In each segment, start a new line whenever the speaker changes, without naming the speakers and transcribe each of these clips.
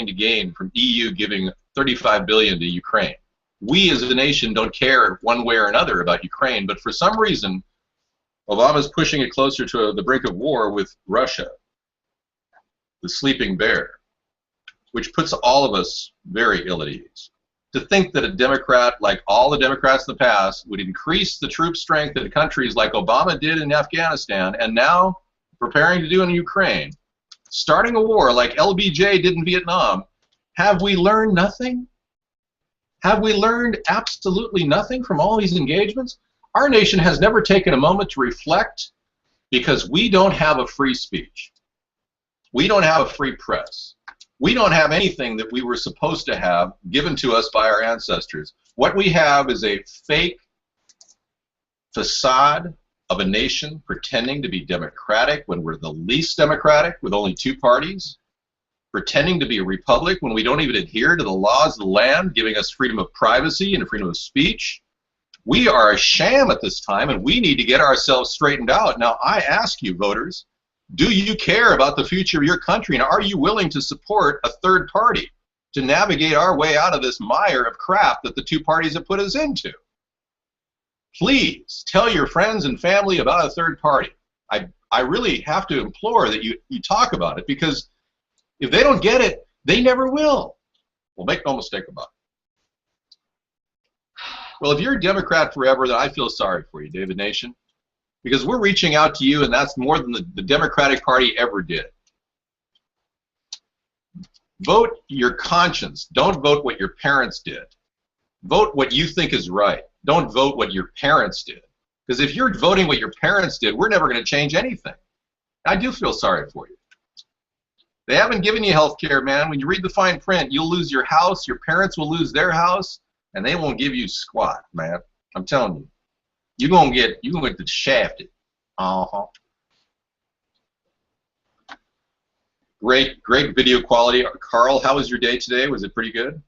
to gain from EU giving $35 billion to Ukraine? We as a nation don't care one way or another about Ukraine, but for some reason, Obama's pushing it closer to the brink of war with Russia, the sleeping bear, which puts all of us very ill at ease. To think that a Democrat, like all the Democrats in the past, would increase the troop strength in countries like Obama did in Afghanistan and now preparing to do in Ukraine, starting a war like LBJ did in Vietnam, have we learned nothing? Have we learned absolutely nothing from all these engagements? Our nation has never taken a moment to reflect because we don't have a free speech. We don't have a free press. We don't have anything that we were supposed to have given to us by our ancestors. What we have is a fake facade of a nation pretending to be democratic when we're the least democratic with only 2 parties, pretending to be a republic when we don't even adhere to the laws of the land, giving us freedom of privacy and freedom of speech. We are a sham at this time, and we need to get ourselves straightened out. Now, I ask you, voters, do you care about the future of your country, and are you willing to support a third party to navigate our way out of this mire of crap that the 2 parties have put us into? Please tell your friends and family about a third party. I really have to implore that you talk about it, because if they don't get it, they never will. Well, make no mistake about it. Well, if you're a Democrat forever, then I feel sorry for you, David Nation, because we're reaching out to you, and that's more than the Democratic Party ever did. Vote your conscience. Don't vote what your parents did. Vote what you think is right. Don't vote what your parents did. Because if you're voting what your parents did, we're never going to change anything. I do feel sorry for you. They haven't given you health care, man. When you read the fine print, you'll lose your house, your parents will lose their house, and they won't give you squat, man. I'm telling you. You're gonna get shafted. Great video quality. Carl, how was your day today? Was it pretty good?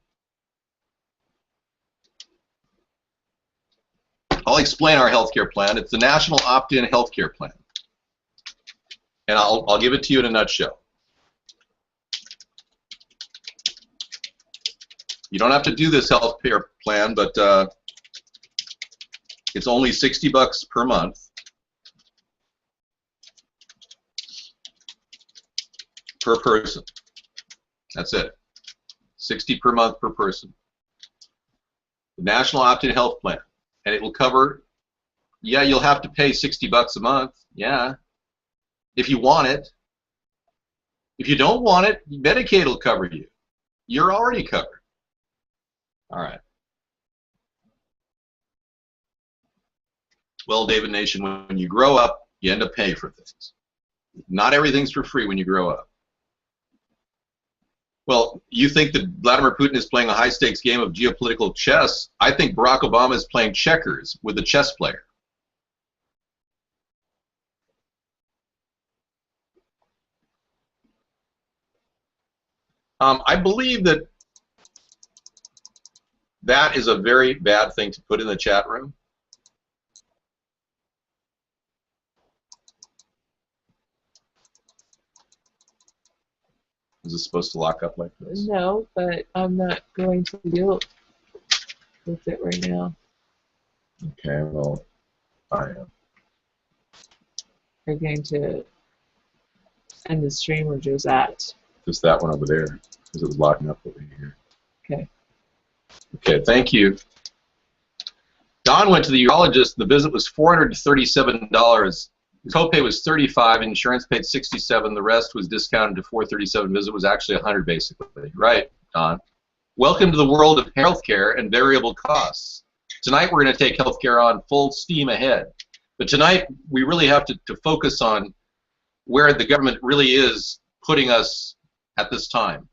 I'll explain our healthcare plan. It's the National Opt-in Healthcare Plan, and I'll give it to you in a nutshell. You don't have to do this healthcare plan, but it's only $60 per month per person. That's it. $60 per month per person. The National Opt-in Health Plan, and it will cover. Yeah, you'll have to pay $60 a month. Yeah, if you want it. If you don't want it, Medicaid will cover you. You're already covered. All right. Well, David Nation, when you grow up, you end up paying for things. Not everything's for free when you grow up. Well, you think that Vladimir Putin is playing a high-stakes game of geopolitical chess. I think Barack Obama is playing checkers with a chess player. I believe that is a very bad thing to put in the chat room. Is it supposed to lock up like this?
No, but I'm not going to deal with it right now.
Okay, well, I am.
You're going to end the stream or just that?
Just that one over there, because it was locking up over here.
Okay.
Okay, thank you. Don went to the urologist. The visit was $437. The copay was $35. Insurance paid $67. The rest was discounted to $437. Visit was actually $100, basically. Right, Don. Welcome to the world of healthcare and variable costs. Tonight we're going to take healthcare on full steam ahead. But tonight we really have to focus on where the government really is putting us at this time.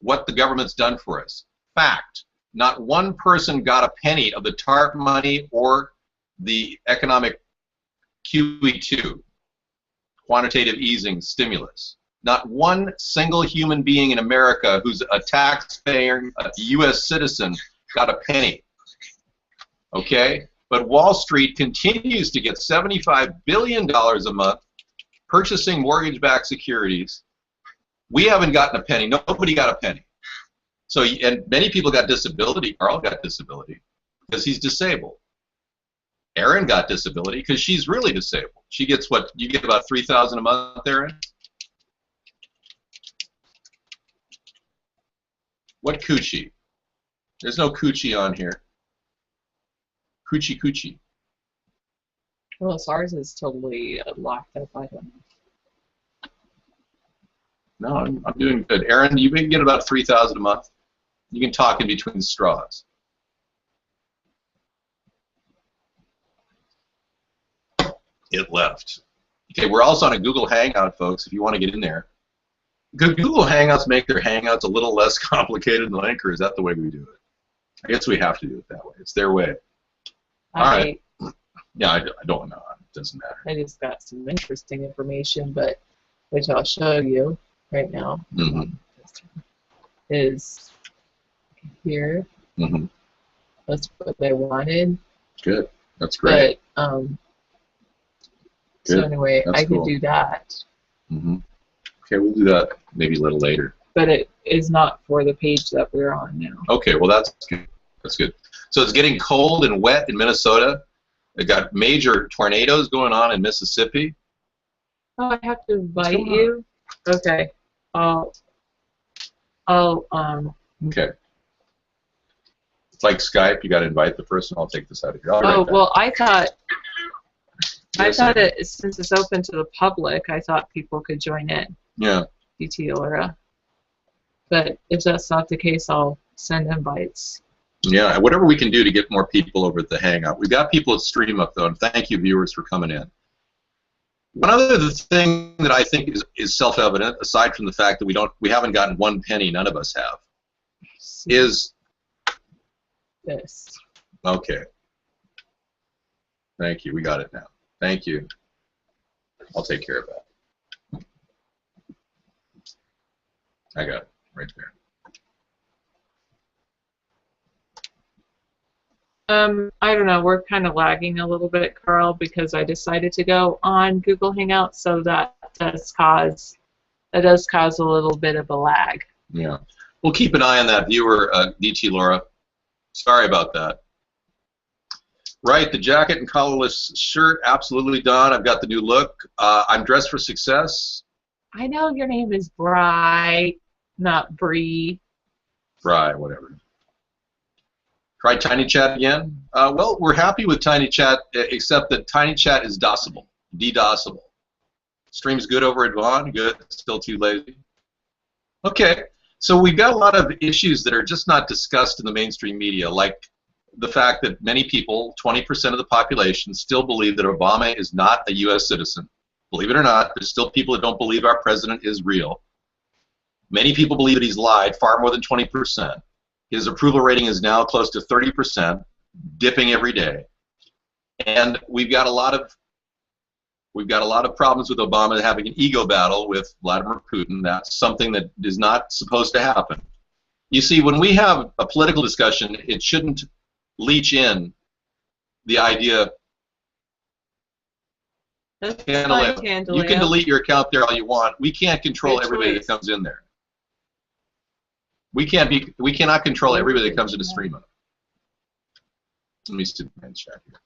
What the government's done for us. Fact. Not one person got a penny of the TARP money or the economic QE2, quantitative easing stimulus. Not one single human being in America who's a taxpayer, a U.S. citizen, got a penny. Okay? But Wall Street continues to get $75 billion a month purchasing mortgage-backed securities, We haven't gotten a penny. Nobody got a penny. So, and many people got disability. Carl got disability because he's disabled. Erin got disability because she's really disabled. She gets what? You get about $3,000 a month, Erin? What coochie? There's no coochie on here. Coochie coochie.
Well, ours is totally locked up. I don't know.
No, I'm doing good. Erin, you can get about $3,000 a month. You can talk in between the straws. It left. Okay, we're also on a Google Hangout, folks, if you want to get in there. Could Google Hangouts make their Hangouts a little less complicated than Link, or is that the way we do it? I guess we have to do it that way. It's their way. All right. Yeah, I don't know. It doesn't matter.
I just got some interesting information, but which I'll show you right now.
Mm-hmm.
Is here.
Mm-hmm.
That's what they wanted.
Good. That's great.
But so anyway,
That's
I
cool.
could do that.
Mm-hmm. Okay, we'll do that maybe a little later.
But it is not for the page that we're on now.
Okay, well that's good. That's good. So it's getting cold and wet in Minnesota. It got major tornadoes going on in Mississippi.
Oh, I have to invite you? Okay.
Okay. It's like Skype. You got to invite the person. I'll take this out of here.
Well, I thought
Yes,
since it's open to the public, I thought people could join in.
Yeah.
DT Laura. But if that's not the case, I'll send invites.
Yeah, whatever we can do to get more people over at the Hangout. We've got people at Stream Up, though, and thank you, viewers, for coming in. One other thing that I think is self-evident, aside from the fact that we haven't gotten one penny, none of us have, is
this.
Okay. Thank you. We got it now. Thank you. I'll take care of that. I got it right there.
I don't know. We're kind of lagging a little bit, Carl, because I decided to go on Google Hangouts, so that does cause a little bit of a lag.
Yeah. We'll keep an eye on that, viewer, DT Laura. Sorry about that. Right, the jacket and collarless shirt, absolutely done. I've got the new look. I'm dressed for success.
I know your name is Bri, not Bree.
Right, whatever. Try Tiny Chat again. Well, we're happy with Tiny Chat, except that Tiny Chat is DOSable, DDoSable. Stream's good over at Vaughn. Good. Still too lazy. Okay, so we've got a lot of issues that are just not discussed in the mainstream media, like the fact that many people, 20% of the population, still believe that Obama is not a U.S. citizen. Believe it or not, there's still people that don't believe our president is real. Many people believe that he's lied, far more than 20%. His approval rating is now close to 30%, dipping every day. And we've got a lot of problems with Obama having an ego battle with Vladimir Putin. That's something that is not supposed to happen. You see, when we have a political discussion, it shouldn't leach in the idea.
That's fine, Candelaria.
You can delete your account there all you want. We can't control everybody that comes in there. We cannot control everybody that comes into Stream Up. Let me see the man's chat here.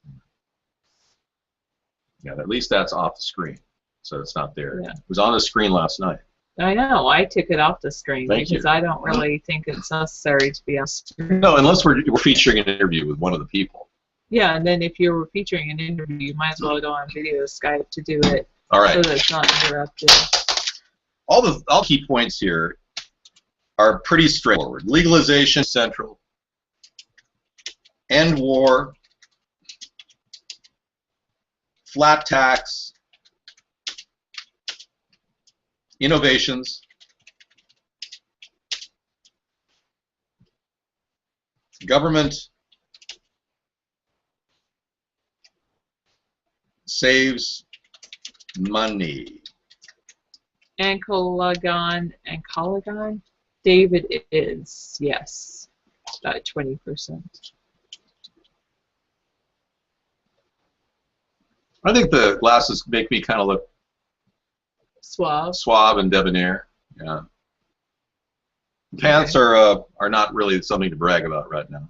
Yeah, at least that's off the screen, so it's not there.
Yeah.
It was on the screen last night.
I know. I took it off the screen
Thank
because
you.
I don't really think it's necessary to be on screen.
No, unless we're featuring an interview with one of the people.
Yeah, and then if you're featuring an interview, you might as well go on video Skype to do it.
All right.
So that it's not interrupted.
All key points here are pretty straightforward. Legalization central. End war. Flat tax. Innovations. Government saves money.
And Colagon. David is, yes, about 20%.
I think the glasses make me kind of look
Suave.
suave and debonair. Yeah. Pants are not really something to brag about right now.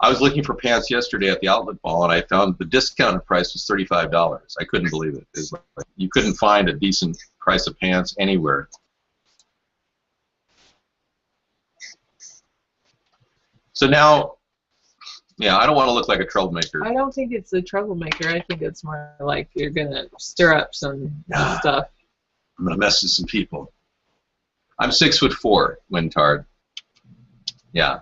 I was looking for pants yesterday at the outlet mall, and I found the discounted price was $35. I couldn't believe it. It's like you couldn't find a decent price of pants anywhere. So now, yeah, I don't want to look like a troublemaker.
I don't think it's a troublemaker. I think it's more like you're gonna stir up some stuff.
I'm gonna mess with some people. I'm 6'4", Wintard. Yeah.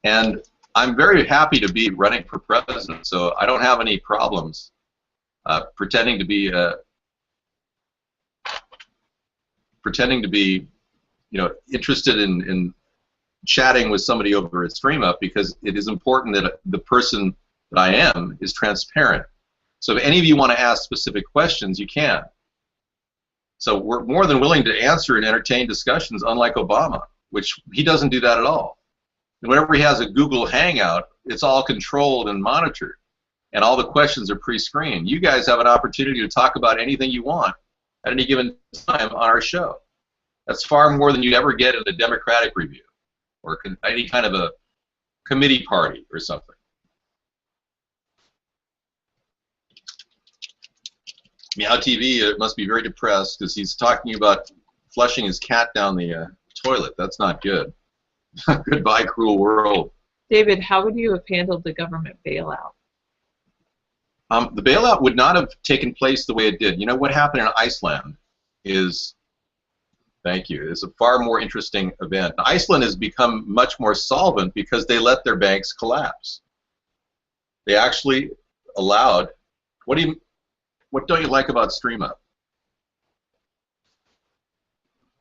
And I'm very happy to be running for president, so I don't have any problems pretending to be, interested in chatting with somebody over a stream up, because it is important that the person that I am is transparent. So if any of you want to ask specific questions, you can. So we're more than willing to answer and entertain discussions, unlike Obama, which he doesn't do that at all. And whenever he has a Google Hangout, it's all controlled and monitored, and all the questions are pre-screened. You guys have an opportunity to talk about anything you want at any given time on our show. That's far more than you'd ever get in a Democratic review or any kind of a committee party or something. Meow TV must be very depressed because he's talking about flushing his cat down the toilet. That's not good. Goodbye, cruel world.
David, how would you have handled the government bailout?
The bailout would not have taken place the way it did. You know what happened in Iceland is, thank you, is a far more interesting event. Iceland has become much more solvent because they let their banks collapse. They actually allowed, what don't you like about StreamUp?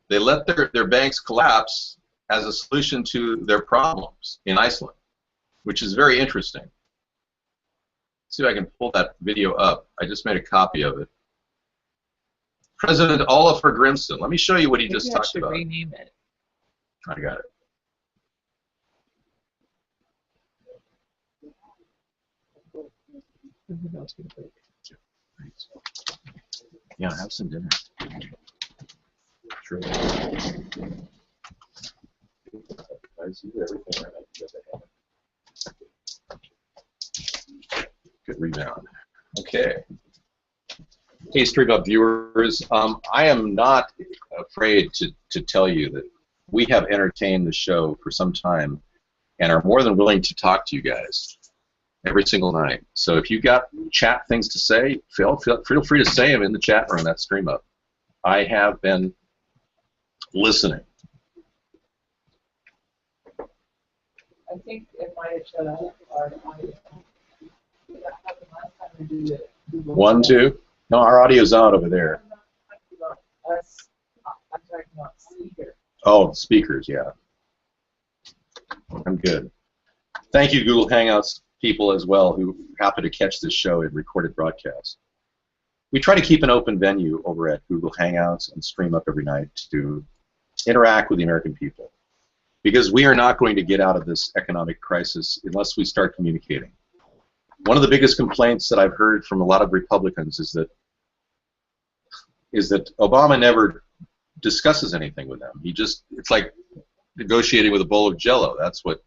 They let their banks collapse as a solution to their problems in Iceland, which is very interesting. Let's see if I can pull that video up. I just made a copy of it. President Ólafur Grimsson. Let me show you what he just talked about.
Maybe I should rename it.
I got it. Yeah, have some dinner. Sure. I see everything right. Good rebound. Okay. Hey, Street Up viewers, I am not afraid to tell you that we have entertained the show for some time and are more than willing to talk to you guys every single night. So if you got chat things to say, feel free to say them in the chat room. That Stream Up. I have been listening.
I think it might have shut up, or it might have happened last time we did it.
1, 2. No, our audio's out over there.
I'm not talking about us. I'm talking about speakers.
Oh, speakers, yeah. I'm good. Thank you, Google Hangouts people as well who happen to catch this show in recorded broadcast. We try to keep an open venue over at Google Hangouts and Stream Up every night to interact with the American people, because we are not going to get out of this economic crisis unless we start communicating. One of the biggest complaints that I've heard from a lot of Republicans is that Obama never discusses anything with them. It's like negotiating with a bowl of Jell-O. That's what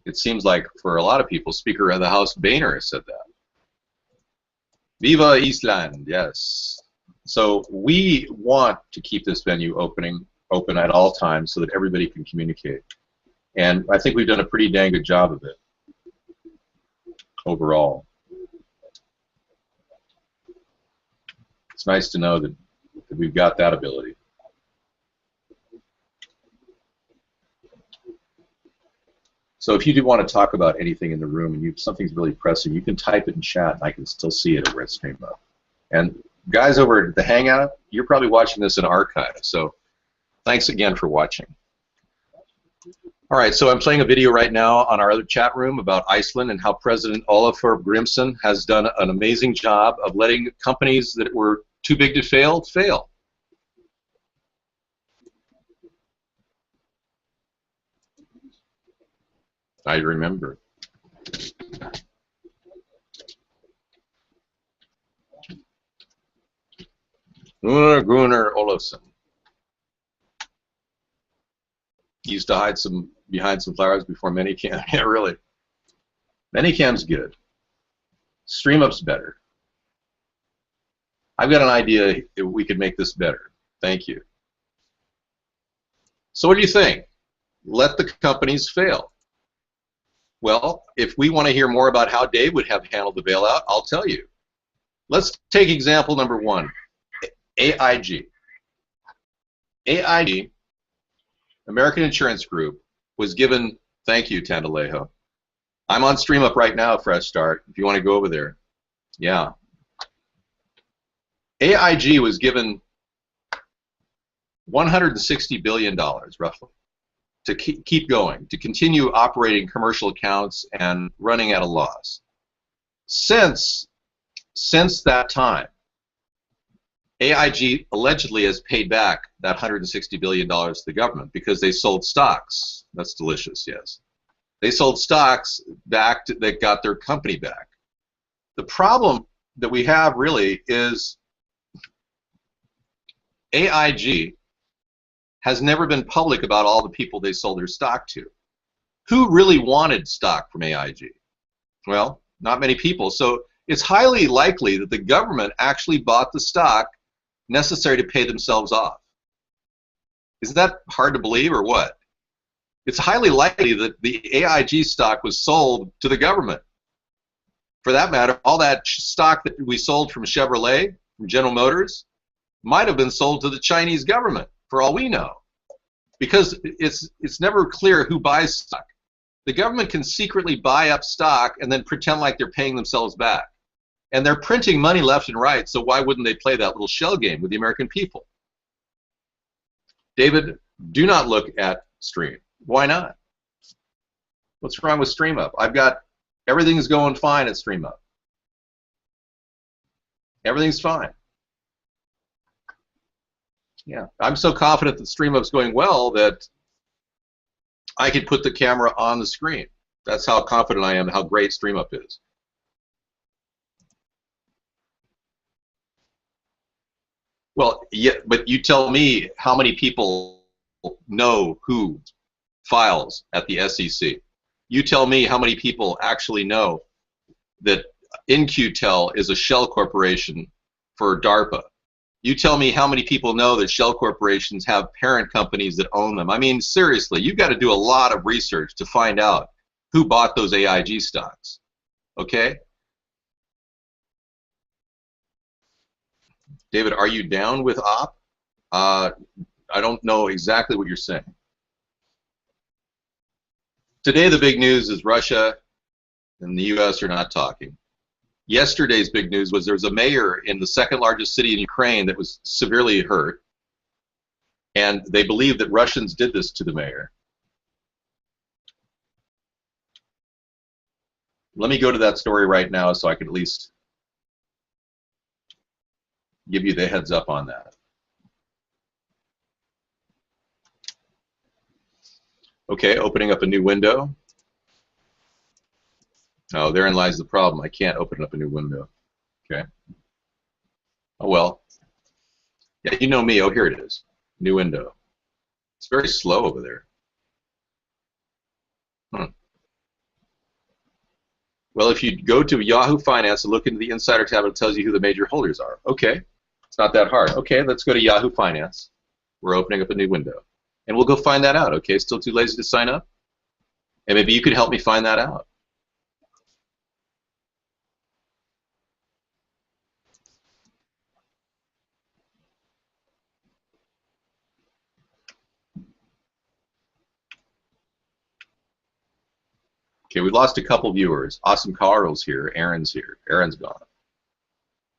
it seems like for a lot of people. Speaker of the House Boehner said that. Viva Island, yes. So we want to keep this venue open at all times so that everybody can communicate. And I think we've done a pretty dang good job of it overall. It's nice to know that we've got that ability. So if you do want to talk about anything in the room and something's really pressing, you can type it in chat and I can still see it over at StreamUp. And guys over at the Hangout, you're probably watching this in archive, so thanks again for watching. All right, so I'm playing a video right now on our other chat room about Iceland and how President Ólafur Grimsson has done an amazing job of letting companies that were too big to fail, fail. I remember. Gunnar Olafsson. He used to hide behind some flowers before Minicam. Yeah, really. Minicam's good. StreamUp's better. I've got an idea if we could make this better. Thank you. So what do you think? Let the companies fail. Well, if we want to hear more about how Dave would have handled the bailout, I'll tell you. Let's take example number one, AIG. AIG, American Insurance Group, was given, thank you, Tandalejo. I'm on StreamUp right now, Fresh Start, if you want to go over there. Yeah. AIG was given $160 billion, roughly, to keep going, to continue operating commercial accounts and running at a loss. Since that time, AIG allegedly has paid back that $160 billion to the government because they sold stocks. That's delicious, yes. They sold stocks back that got their company back. The problem that we have really is AIG has never been public about all the people they sold their stock to. Who really wanted stock from AIG? Well, not many people. So it's highly likely that the government actually bought the stock necessary to pay themselves off. Is that hard to believe or what? It's highly likely that the AIG stock was sold to the government. For that matter, all that stock that we sold from Chevrolet, from General Motors, might have been sold to the Chinese government, for all we know. Because it's never clear who buys stock. The government can secretly buy up stock and then pretend like they're paying themselves back. And they're printing money left and right, so why wouldn't they play that little shell game with the American people? David, do not look at Stream. Why not? What's wrong with StreamUp? I've got everything's going fine at StreamUp. Everything's fine. Yeah, I'm so confident that StreamUp's going well that I could put the camera on the screen. That's how confident I am how great StreamUp is. Well, yeah, but you tell me how many people know who files at the SEC. You tell me how many people actually know that In-Q-Tel is a shell corporation for DARPA. You tell me how many people know that shell corporations have parent companies that own them. I mean, seriously, you've got to do a lot of research to find out who bought those AIG stocks. Okay? David, are you down with op? I don't know exactly what you're saying. Today the big news is Russia and the U.S. are not talking. Yesterday's big news was there was a mayor in the second largest city in Ukraine that was severely hurt, and they believe that Russians did this to the mayor. Let me go to that story right now so I can at least give you the heads up on that. Okay, opening up a new window. Oh, therein lies the problem. I can't open up a new window. Okay. Oh well. Yeah, you know me. Oh, here it is. New window. It's very slow over there. Well, if you go to Yahoo Finance and look into the Insider tab, it tells you who the major holders are. Okay. It's not that hard. Okay, let's go to Yahoo Finance. We're opening up a new window. And we'll go find that out, okay? Still too lazy to sign up? And maybe you could help me find that out. Okay, we lost a couple viewers. Awesome Carl's here. Aaron's here. Aaron's gone.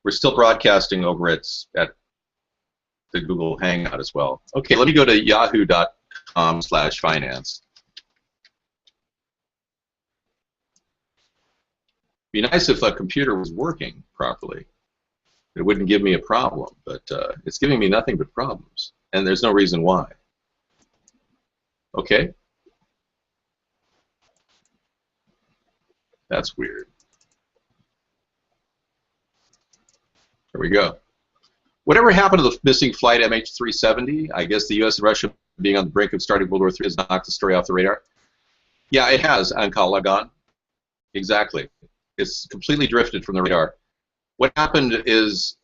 We're still broadcasting over at the Google Hangout as well. Okay, let me go to yahoo.com/finance. Be nice if a computer was working properly. It wouldn't give me a problem, but it's giving me nothing but problems, and there's no reason why. Okay. That's weird. There we go. Whatever happened to the missing flight MH370? I guess the U.S. and Russia being on the brink of starting World War III has knocked the story off the radar? Yeah, it has, Ankal Lagan. Exactly. It's completely drifted from the radar. What happened is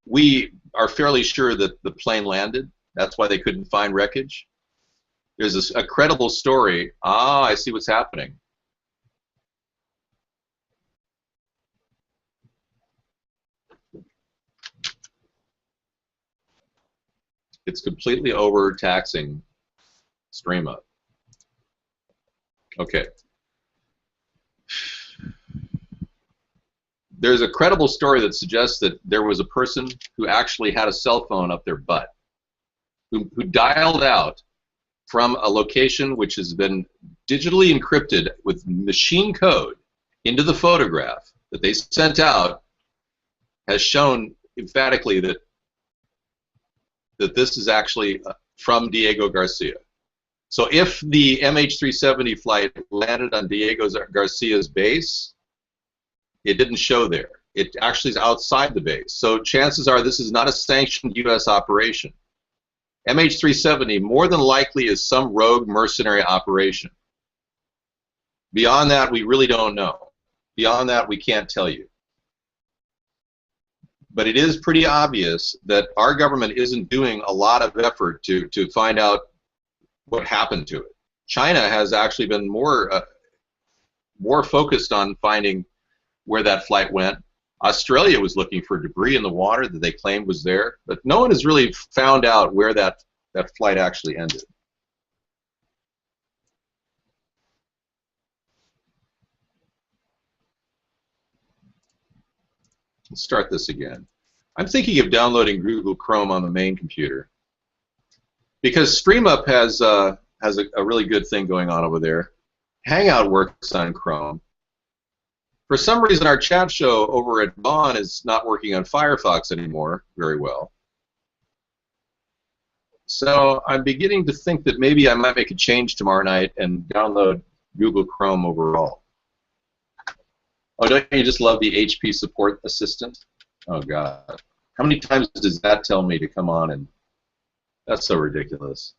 we are fairly sure that the plane landed. That's why they couldn't find wreckage. There's a credible story. Ah, I see what's happening. It's completely overtaxing StreamUp. Okay. There's a credible story that suggests that there was a person who actually had a cell phone up their butt, who dialed out from a location which has been digitally encrypted with machine code into the photograph that they sent out, has shown emphatically that this is actually from Diego Garcia. So if the MH370 flight landed on Diego Garcia's base, it didn't show there. It actually is outside the base. So chances are this is not a sanctioned U.S. operation. MH370 more than likely is some rogue mercenary operation. Beyond that, we really don't know. Beyond that, we can't tell you. But it is pretty obvious that our government isn't doing a lot of effort to find out what happened to it. China has actually been more focused on finding where that flight went. Australia was looking for debris in the water that they claimed was there, but no one has really found out where that flight actually ended. Let's start this again. I'm thinking of downloading Google Chrome on the main computer because StreamUp has a really good thing going on over there. Hangout works on Chrome. For some reason, our chat show over at Vaughn is not working on Firefox anymore very well. So I'm beginning to think that maybe I might make a change tomorrow night and download Google Chrome overall. Oh, don't you just love the HP support assistant? Oh, God. How many times does that tell me to come on? And that's so ridiculous.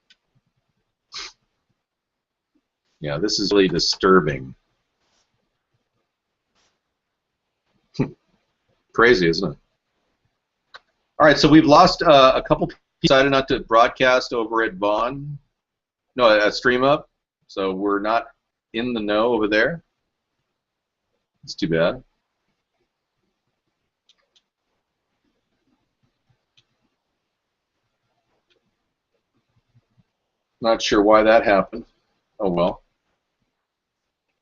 Yeah, this is really disturbing. Crazy, isn't it? All right, so we've lost a couple people decided not to broadcast over at Vaughn. No, at StreamUp. So we're not in the know over there. It's too bad. Not sure why that happened. Oh well.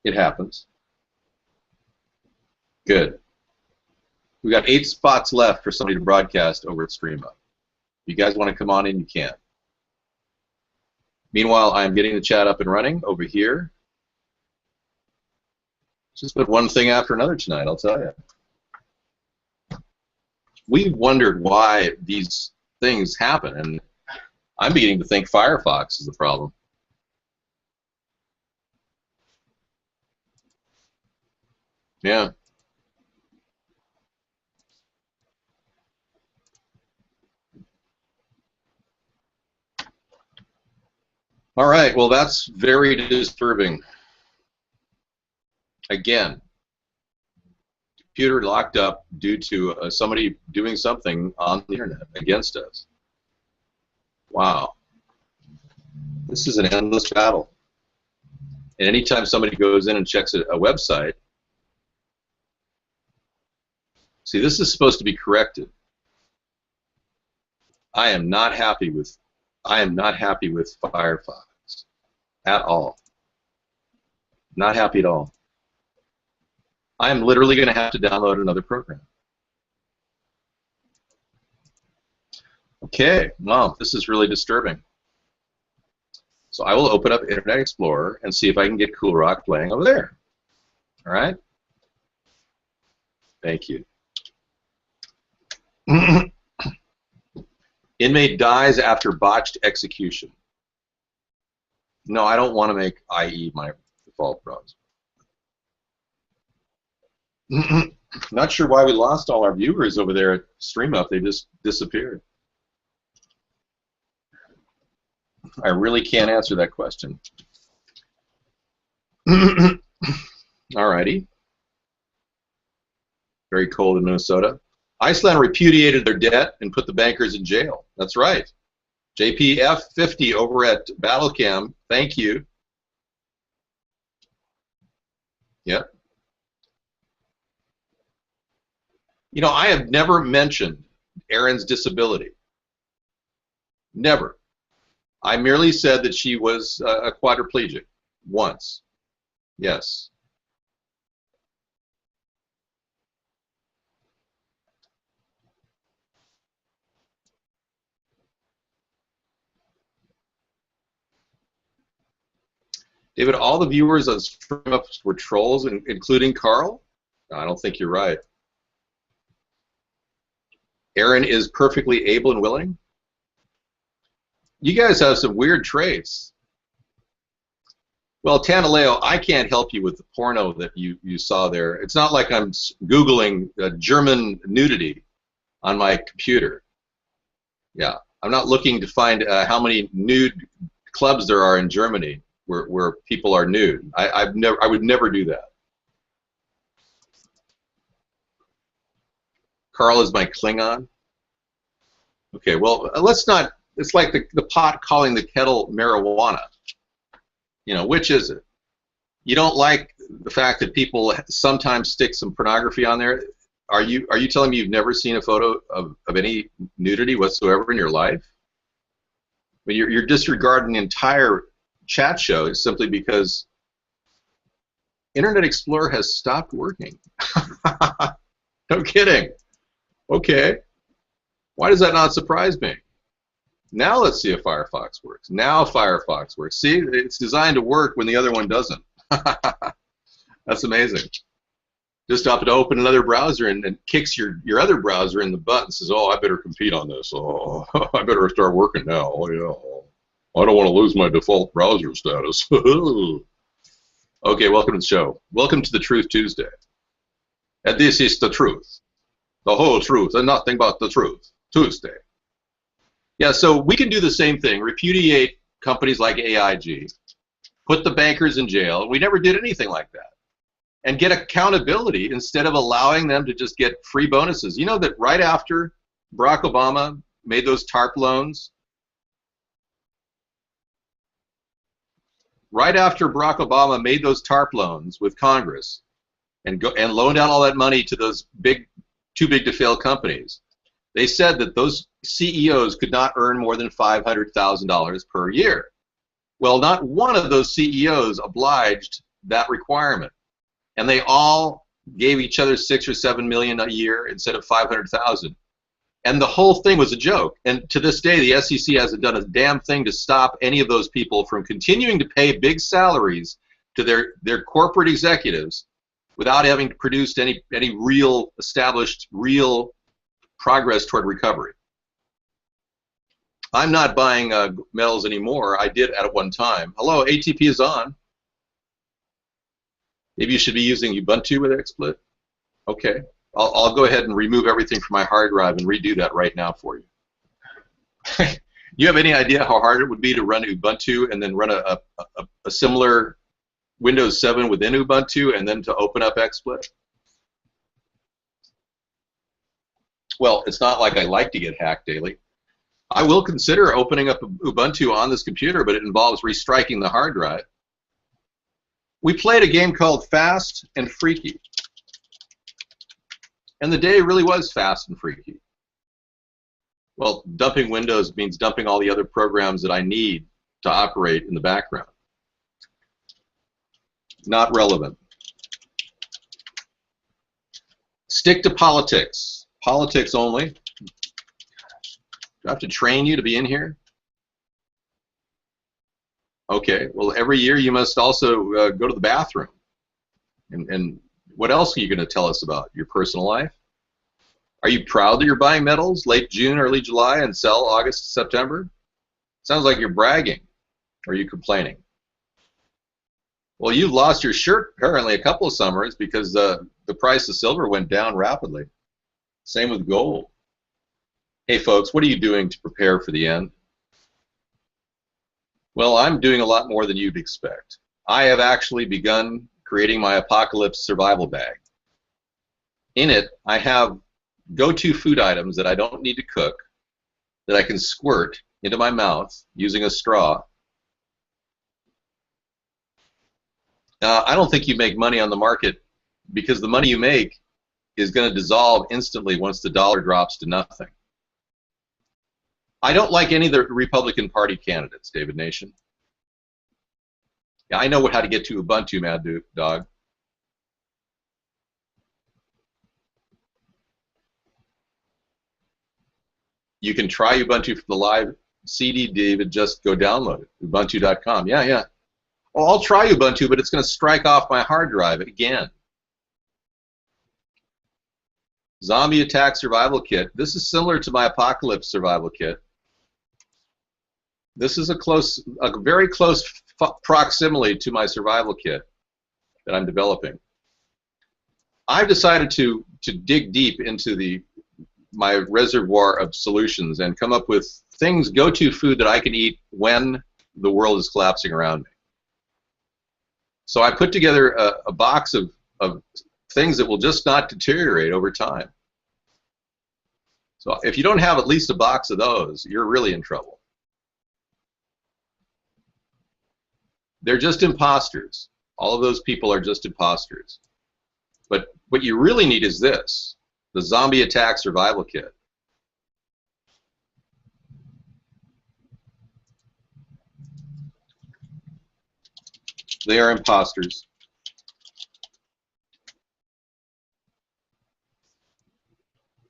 It happens. Good. We got 8 spots left for somebody to broadcast over at StreamUp. If you guys want to come on in, you can. Meanwhile, I'm getting the chat up and running over here. Just been one thing after another tonight, I'll tell you. We've wondered why these things happen, and I'm beginning to think Firefox is the problem. Yeah. All right, well, that's very disturbing. Again, computer locked up due to somebody doing something on the internet against us. Wow. This is an endless battle. And anytime somebody goes in and checks a website, see, this is supposed to be corrected. I am not happy with Firefox at all. Not happy at all. I am literally going to have to download another program. Okay, wow, this is really disturbing. So I will open up Internet Explorer and see if I can get Cool Rock playing over there. All right? Thank you. Inmate dies after botched execution. No, I don't want to make IE my default browser. Not sure why we lost all our viewers over there at StreamUp. They just disappeared. I really can't answer that question. Alrighty. Very cold in Minnesota. Iceland repudiated their debt and put the bankers in jail. That's right. JPF50 over at Battlecam. Thank you. Yep. You know, I have never mentioned Erin's disability. Never. I merely said that she was a quadriplegic once. Yes. David, all the viewers on StreamUp were trolls, including Carl? No, I don't think you're right. Erin is perfectly able and willing? You guys have some weird traits. Well, Tanaleo, I can't help you with the porno that you saw there. It's not like I'm Googling German nudity on my computer. Yeah, I'm not looking to find how many nude clubs there are in Germany where people are nude. I would never do that. Carl is my Klingon. Okay, well, let's not. It's like the pot calling the kettle marijuana. You know, which is it? You don't like the fact that people sometimes stick some pornography on there? Are you telling me you've never seen a photo of any nudity whatsoever in your life? But you're disregarding the entire chat show simply because Internet Explorer has stopped working. No kidding. Okay. Why does that not surprise me? Now let's see if Firefox works. Now Firefox works. See, it's designed to work when the other one doesn't. That's amazing. Just up to open another browser and kicks your other browser in the butt and says, oh, I better compete on this. Oh, I better start working now. Oh, yeah. I don't want to lose my default browser status. Okay, welcome to the show. Welcome to the Truth Tuesday. And this is the truth. The whole truth and nothing but the truth. Tuesday. Yeah, so we can do the same thing, repudiate companies like AIG, put the bankers in jail. We never did anything like that. And get accountability instead of allowing them to just get free bonuses. You know that right after Barack Obama made those TARP loans, right after Barack Obama made those TARP loans with Congress and loaned out all that money to those too big to fail companies, they said that those CEOs could not earn more than $500,000 per year. Well, not one of those CEOs obliged that requirement, and they all gave each other $6 or $7 million a year instead of $500,000. And the whole thing was a joke. And to this day, the SEC hasn't done a damn thing to stop any of those people from continuing to pay big salaries to their corporate executives without having produced any real established real progress toward recovery. I'm not buying metals anymore. I did at one time. Hello, ATP is on. Maybe you should be using Ubuntu with XSplit. Okay, I'll go ahead and remove everything from my hard drive and redo that right now for you. You have any idea how hard it would be to run Ubuntu and then run a similar Windows 7 within Ubuntu and then to open up XSplit? Well, it's not like I like to get hacked daily. I will consider opening up Ubuntu on this computer, but it involves restriking the hard drive. We played a game called Fast and Freaky. And the day really was fast and freaky. Well, dumping Windows means dumping all the other programs that I need to operate in the background. Not relevant. Stick to politics. Politics only. Do I have to train you to be in here? Okay, well, every year you must also go to the bathroom. And what else are you going to tell us about your personal life? Are you proud that you're buying metals late June, early July, and sell August, September? Sounds like you're bragging. Or are you complaining? Well, you've lost your shirt apparently a couple of summers because the price of silver went down rapidly. Same with gold. Hey folks, what are you doing to prepare for the end? Well, I'm doing a lot more than you'd expect. I have actually begun creating my apocalypse survival bag. In it, I have go-to food items that I don't need to cook, that I can squirt into my mouth using a straw. I don't think you make money on the market because the money you make is going to dissolve instantly once the dollar drops to nothing. I don't like any of the Republican Party candidates, David Nation. Yeah, I know how to get to Ubuntu, Mad Dog. You can try Ubuntu for the live CD, David. Just go download it. Ubuntu.com. Yeah, yeah. Well, I'll try Ubuntu, but it's going to strike off my hard drive again. Zombie Attack Survival Kit. This is similar to my Apocalypse Survival Kit. This is a very close proximity to my survival kit that I'm developing. I've decided to dig deep into my reservoir of solutions and come up with things, go-to food that I can eat when the world is collapsing around me. So I put together a box of things that will just not deteriorate over time. So if you don't have at least a box of those, you're really in trouble. They're just imposters. All of those people are just imposters. But what you really need is this, the Zombie Attack Survival Kit. They are imposters.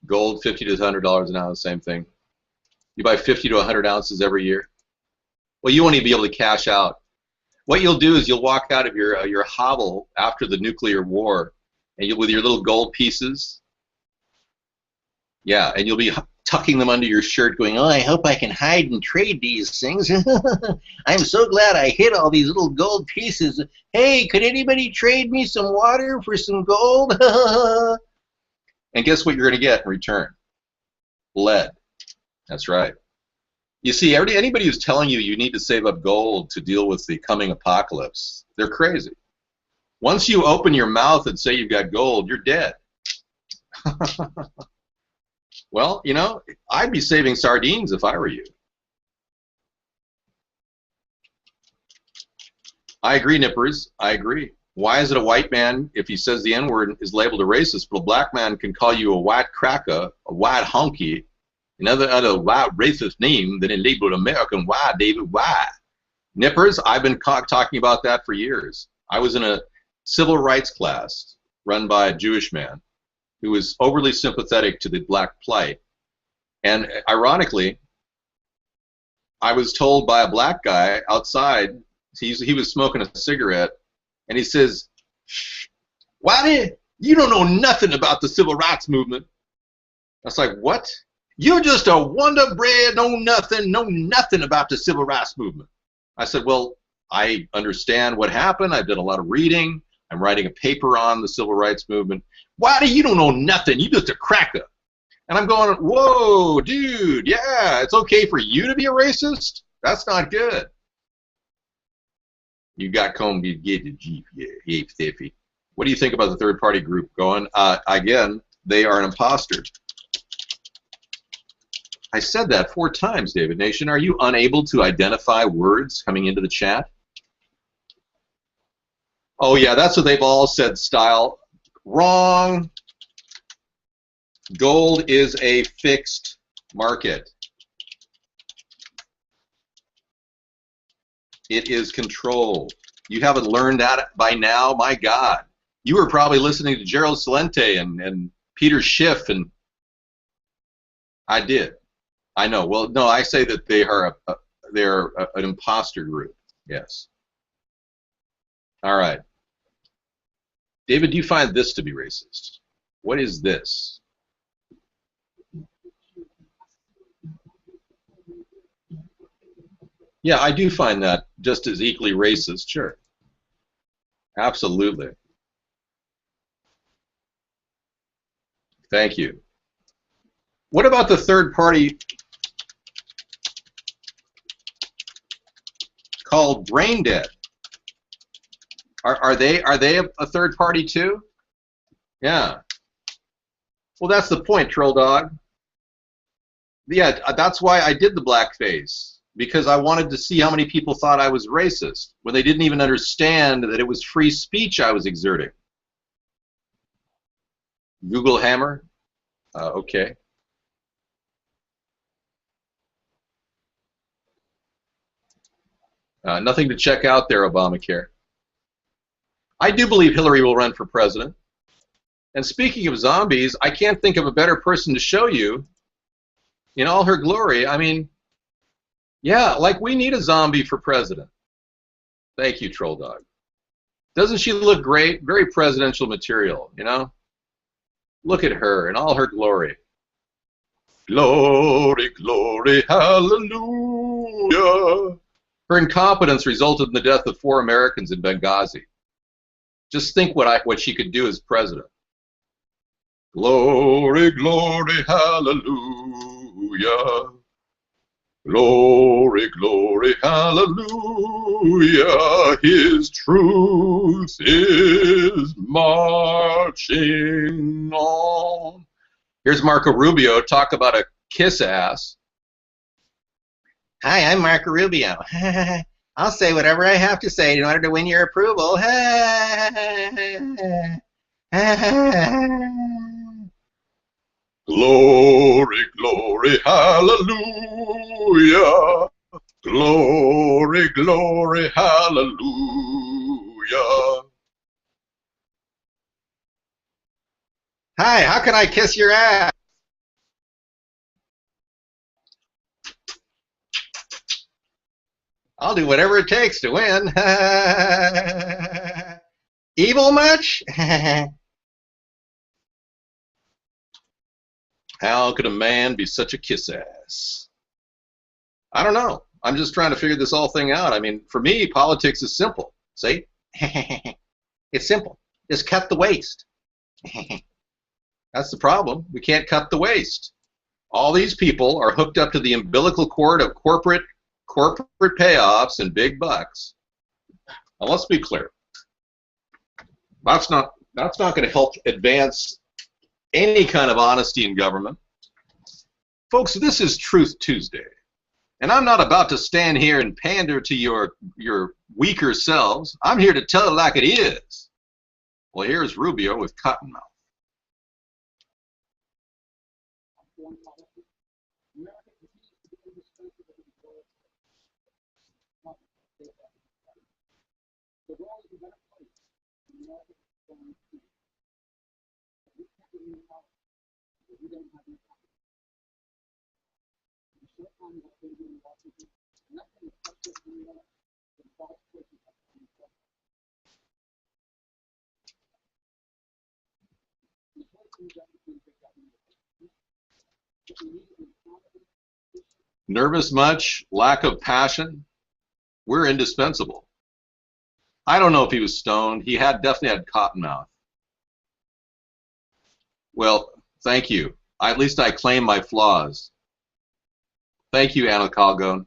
Gold, $50 to $100 an ounce, same thing. You buy 50 to 100 ounces every year. Well, you won't even be able to cash out. What you'll do is you'll walk out of your hovel after the nuclear war, and with your little gold pieces. Yeah, and you'll be tucking them under your shirt, going, "Oh, I hope I can hide and trade these things. I'm so glad I hid all these little gold pieces. Hey, could anybody trade me some water for some gold?" And guess what you're going to get in return? Lead. That's right. You see, anybody who's telling you you need to save up gold to deal with the coming apocalypse, they're crazy. Once you open your mouth and say you've got gold, you're dead. Well, you know, I'd be saving sardines if I were you. I agree, Nippers. I agree. Why is it a white man, if he says the N-word, is labeled a racist, but a black man can call you a white cracker, a white honky, another white racist name than it labeled American? Why, David? Why? Nippers, I've been talking about that for years. I was in a civil rights class run by a Jewish man who was overly sympathetic to the black plight. And ironically, I was told by a black guy outside, he was smoking a cigarette, and he says, "Whitey, you don't know nothing about the civil rights movement." I was like, "What? You're just a wonder bread, know nothing about the civil rights movement." I said, "Well, I understand what happened. I've done a lot of reading. I'm writing a paper on the civil rights movement." "Whitey, you don't know nothing. You're just a cracker." And I'm going, "Whoa, dude, yeah, it's okay for you to be a racist? That's not good." You got comb, you get the Jeep, yeah, Steffi. What do you think about the third-party group going? Again, they are an imposter. I said that 4 times, David Nation. Are you unable to identify words coming into the chat? Oh, yeah, that's what they've all said, Style. Wrong. Gold is a fixed market. It is controlled. You haven't learned that by now? My God. You were probably listening to Gerald Celente and Peter Schiff, and I did. I know. Well, no, I say that they're an imposter group. Yes. All right. David, do you find this to be racist? What is this? Yeah, I do find that just as equally racist, sure. Absolutely. Thank you. What about the third party? called Brain Dead. Are they a third party too? Yeah. Well, that's the point, Troll Dog. Yeah, that's why I did the blackface, because I wanted to see how many people thought I was racist when they didn't even understand that it was free speech I was exerting. Google Hammer? Okay. Nothing to check out there, Obamacare. I do believe Hillary will run for president. And speaking of zombies, I can't think of a better person to show you in all her glory. I mean, yeah, like we need a zombie for president. Thank you, Troll Dog. Doesn't she look great? Very presidential material, you know? Look at her in all her glory. Glory, glory, hallelujah. Her incompetence resulted in the death of 4 Americans in Benghazi. Just think what she could do as president. Glory, glory, hallelujah. Glory, glory, hallelujah. His truth is marching on. Here's Marco Rubio. Talk about a kiss ass.
Hi, I'm Marco Rubio. I'll say whatever I have to say in order to win your approval.
Glory, glory, hallelujah. Glory, glory, hallelujah.
Hi, how can I kiss your ass? I'll do whatever it takes to win. Evil much?
How could a man be such a kiss ass? I don't know. I'm just trying to figure this whole thing out. I mean, for me, politics is simple. See?
It's simple. Just cut the waste.
That's the problem. We can't cut the waste. All these people are hooked up to the umbilical cord of corporate payoffs and big bucks. Now, let's be clear. That's not going to help advance any kind of honesty in government. Folks, this is Truth Tuesday. And I'm not about to stand here and pander to your weaker selves. I'm here to tell it like it is. Well, here's Rubio with Cottonmouth. Nervous much? Lack of passion? We're indispensable. I don't know if he was stoned. He definitely had Cottonmouth. Well, thank you. At least I claim my flaws. Thank you, Anna Calgon.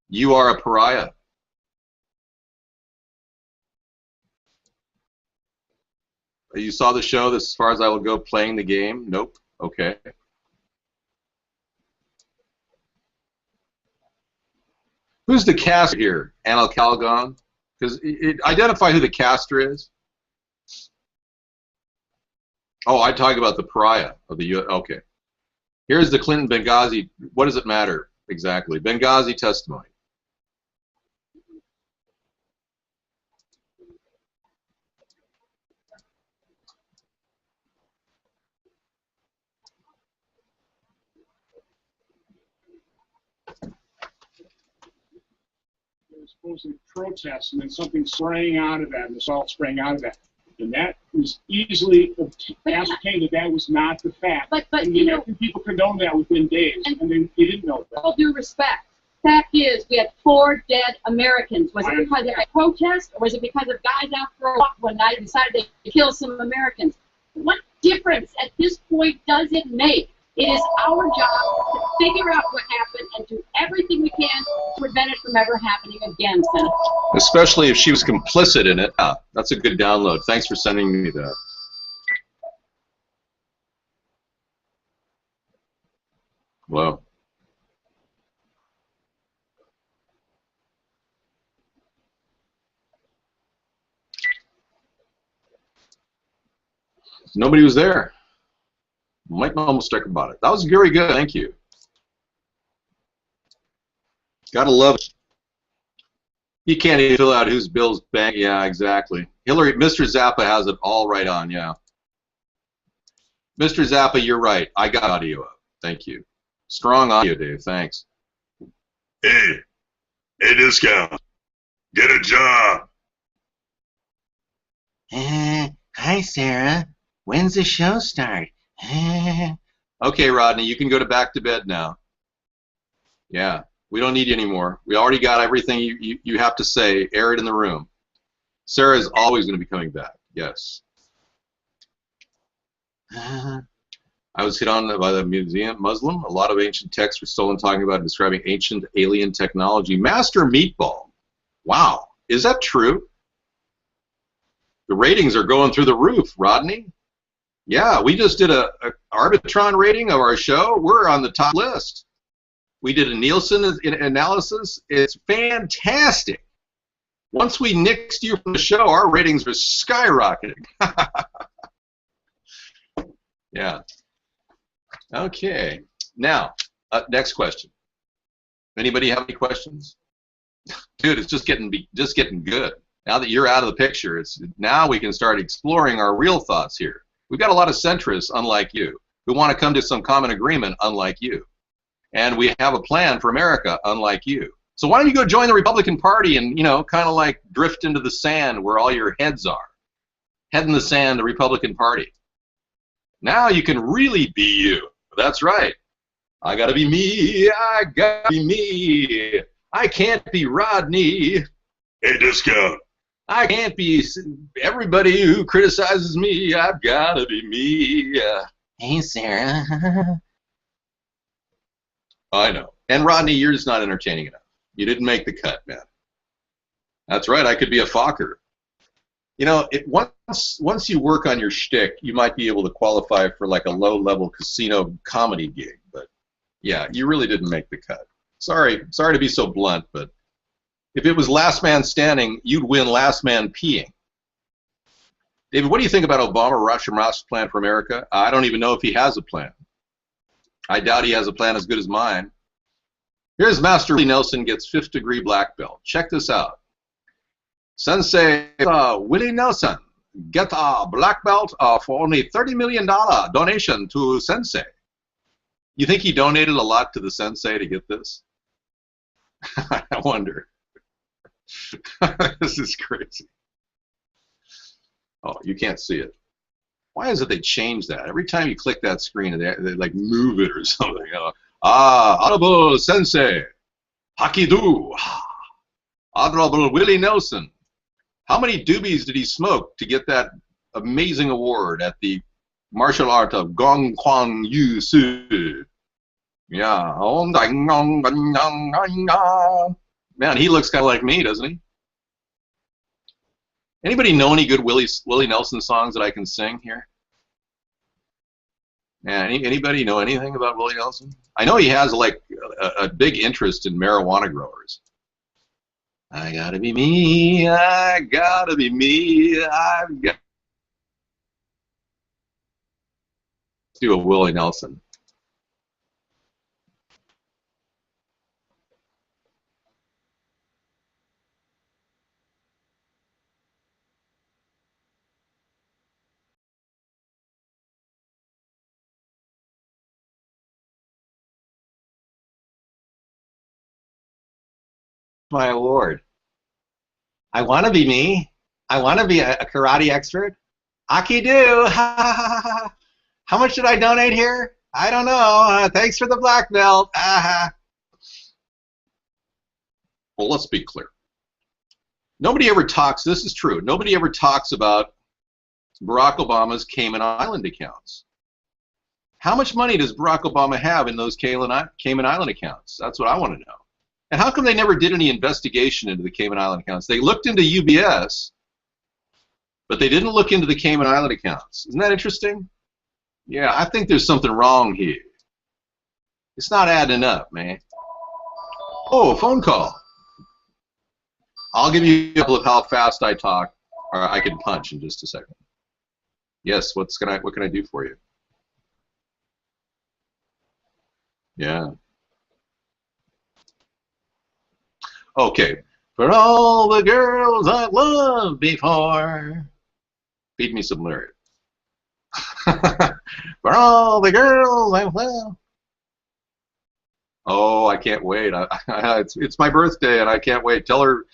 You are a pariah. You saw the show, this as far as I will go playing the game? Nope. Okay. Who's the caster here? Anna Calgon? Because identify who the caster is. Oh, I talk about the pariah of the U.S. Okay. Here's the Clinton Benghazi. What does it matter exactly? Benghazi testimony.
Supposedly protests, and then something sprang out of that, and the salt sprang out of that. And that was easily ascertained that was not the fact.
But
and
you know,
people condoned that within days, and then they didn't know that.
All due respect, fact is, we had 4 dead Americans. Was it because of a protest, or was it because of guys out for a walk one night and decided to kill some Americans? What difference at this point does it make? It is our job to figure out what happened and do everything we can to prevent it from ever happening again, Senator.
Especially if she was complicit in it. Ah, that's a good download. Thanks for sending me that. Wow. Nobody was there. Might almost talk about it. That was very good. Thank you. Gotta love it. You can't even fill out whose Bill's bank. Yeah, exactly. Hillary, Mr. Zappa has it all right on. Yeah. Mr. Zappa, you're right. I got audio up. Thank you. Strong audio, Dave. Thanks.
Hey, discount. Get a job.
Hi, Sarah. When's the show start?
Okay, Rodney, you can go back to bed now. Yeah, we don't need you anymore. We already got everything you have to say. Air it in the room. Sarah is always going to be coming back. Yes. I was hit on by the museum Muslim. A lot of ancient texts were stolen talking about and describing ancient alien technology. Master Meatball. Wow. Is that true? The ratings are going through the roof, Rodney. Yeah, we just did a Arbitron rating of our show. We're on the top list. We did a Nielsen analysis. It's fantastic. Once we nixed you from the show, our ratings were skyrocketing. Yeah. Okay. Now, next question. Anybody have any questions? Dude, it's just getting good. Now that you're out of the picture, now we can start exploring our real thoughts here. We've got a lot of centrists, unlike you, who want to come to some common agreement, unlike you. And we have a plan for America, unlike you. So why don't you go join the Republican Party and, kind of like drift into the sand where all your heads are. Head in the sand, the Republican Party. Now you can really be you. That's right. I gotta be me. I gotta be me. I can't be Rodney.
Hey, discount.
I can't be everybody who criticizes me. I've gotta be me.
Hey, Sarah.
I know. And Rodney, you're just not entertaining enough. You didn't make the cut, man. That's right. I could be a Fokker. Once you work on your shtick, you might be able to qualify for like a low-level casino comedy gig. But yeah, you really didn't make the cut. Sorry to be so blunt, but if it was last man standing, you'd win last man peeing. David, what do you think about Obama Russian Ross' plan for America? I don't even know if he has a plan. I doubt he has a plan as good as mine. Here's Master Willie Nelson gets 5th degree black belt. Check this out. Sensei Willie Nelson get a black belt for only $30 million donation to Sensei. You think he donated a lot to the Sensei to get this? I wonder. This is crazy. Oh, you can't see it. Why is it they change that? Every time you click that screen, they like move it or something. Honorable Sensei, Hakidu, Honorable Willie Nelson. How many doobies did he smoke to get that amazing award at the martial art of Gong Kwang Yu Su? Yeah. Man, he looks kind of like me, doesn't he? Anybody know any good Willie Nelson songs that I can sing here? Yeah, anybody know anything about Willie Nelson? I know he has like a big interest in marijuana growers. I gotta be me, I gotta be me, I've got. Let's do a Willie Nelson. My lord. I want to be me. I want to be a karate expert. Aki-do. How much should I donate here? I don't know. Thanks for the black belt. Well, let's be clear. Nobody ever talks, this is true, nobody ever talks about Barack Obama's Cayman Island accounts. How much money does Barack Obama have in those Cayman Island accounts? That's what I want to know. And how come they never did any investigation into the Cayman Island accounts? They looked into UBS, but they didn't look into the Cayman Island accounts. Isn't that interesting? Yeah, I think there's something wrong here. It's not adding up, man. Oh, a phone call. I'll give you an example of how fast I talk, or I can punch in just a second. Yes, what can I do for you? Yeah. Okay. For all the girls I loved before. Feed me some lyrics. For all the girls I loved. Oh, I can't wait. It's my birthday, and I can't wait. Tell her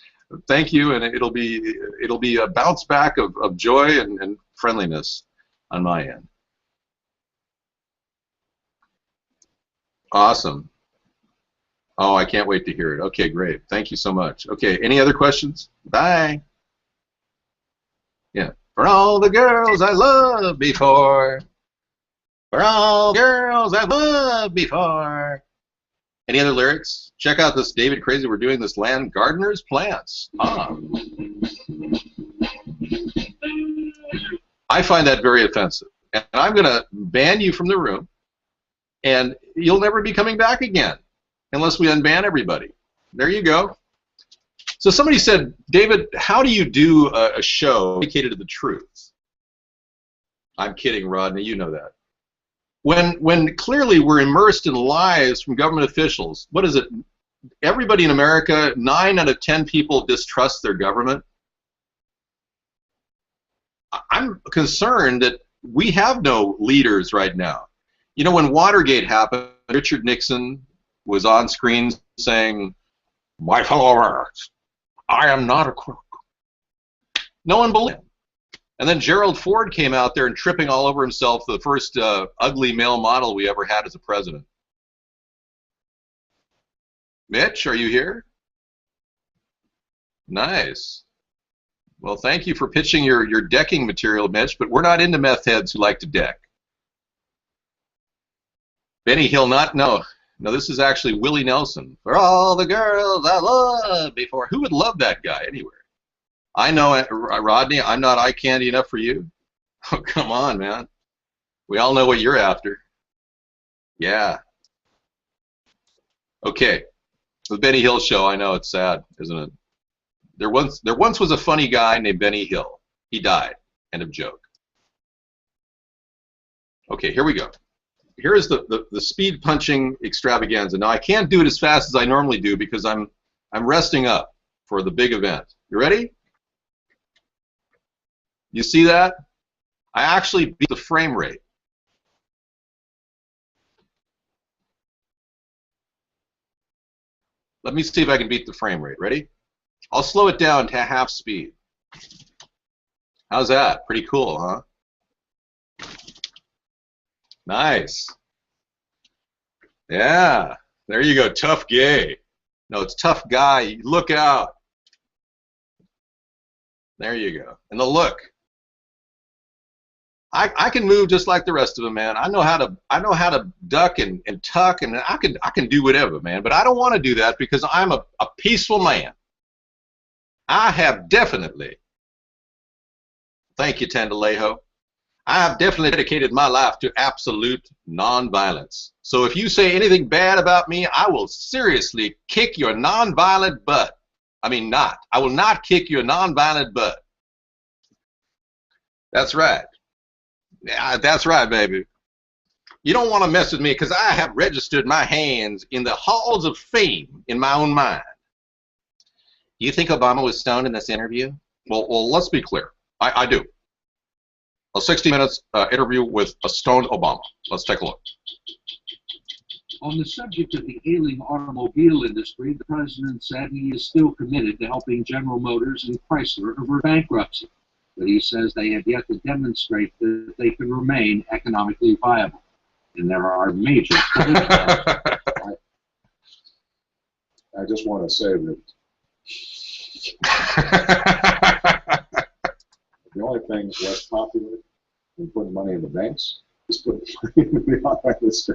thank you, and it'll be a bounce back of joy and friendliness on my end. Awesome. Oh, I can't wait to hear it. Okay, great. Thank you so much. Okay, any other questions? Bye. Yeah. For all the girls I loved before. For all girls I loved before. Any other lyrics? Check out this David Crazy. We're doing this land gardener's plants. Ah. I find that very offensive. And I'm going to ban you from the room. And you'll never be coming back again unless we unban everybody. There you go. So somebody said, David, how do you do a show dedicated to the truth? I'm kidding, Rodney. You know that. When clearly we're immersed in lies from government officials, what is it? Everybody in America, 9 out of 10 people distrust their government. I'm concerned that we have no leaders right now. You know, when Watergate happened, Richard Nixon was on screen saying, "My fellow Americans, I am not a crook." No one believed him. And then Gerald Ford came out there and tripping all over himself, the first ugly male model we ever had as a president. Mitch, are you here? Nice. Well, thank you for pitching your decking material, Mitch, but we're not into meth heads who like to deck. Benny Hill, no, this is actually Willie Nelson. For all the girls I loved before. Who would love that guy anywhere? I know, Rodney, I'm not eye candy enough for you. Oh, come on, man. We all know what you're after. Yeah. Okay. The Benny Hill show, I know it's sad, isn't it? There once was a funny guy named Benny Hill. He died. End of joke. Okay, here we go. Here is the speed punching extravaganza. Now I can't do it as fast as I normally do because I'm resting up for the big event. You ready? You see that? I actually beat the frame rate. Let me see if I can beat the frame rate. Ready? I'll slow it down to half speed. How's that? Pretty cool, huh? Nice. Yeah. There you go. Tough gay. No, it's tough guy. Look out. There you go. And the look. I can move just like the rest of them, man. I know how to duck and tuck, and I can do whatever, man. But I don't want to do that because I'm a peaceful man. I have definitely, thank you, Tandalejo, I have definitely dedicated my life to absolute nonviolence. So if you say anything bad about me, I will seriously kick your nonviolent butt. I will not kick your nonviolent butt. That's right. Yeah, that's right, baby. You don't want to mess with me because I have registered my hands in the halls of fame in my own mind. You think Obama was stoned in this interview? Well, let's be clear. I do. A 60 minutes interview with a stoned Obama. Let's take a look.
On the subject of the ailing automobile industry, the president said he is still committed to helping General Motors and Chrysler avert bankruptcy. But he says they have yet to demonstrate that they can remain economically viable. And there are major I
just want to say that the only thing less popular than putting money in the banks Just put it on my list.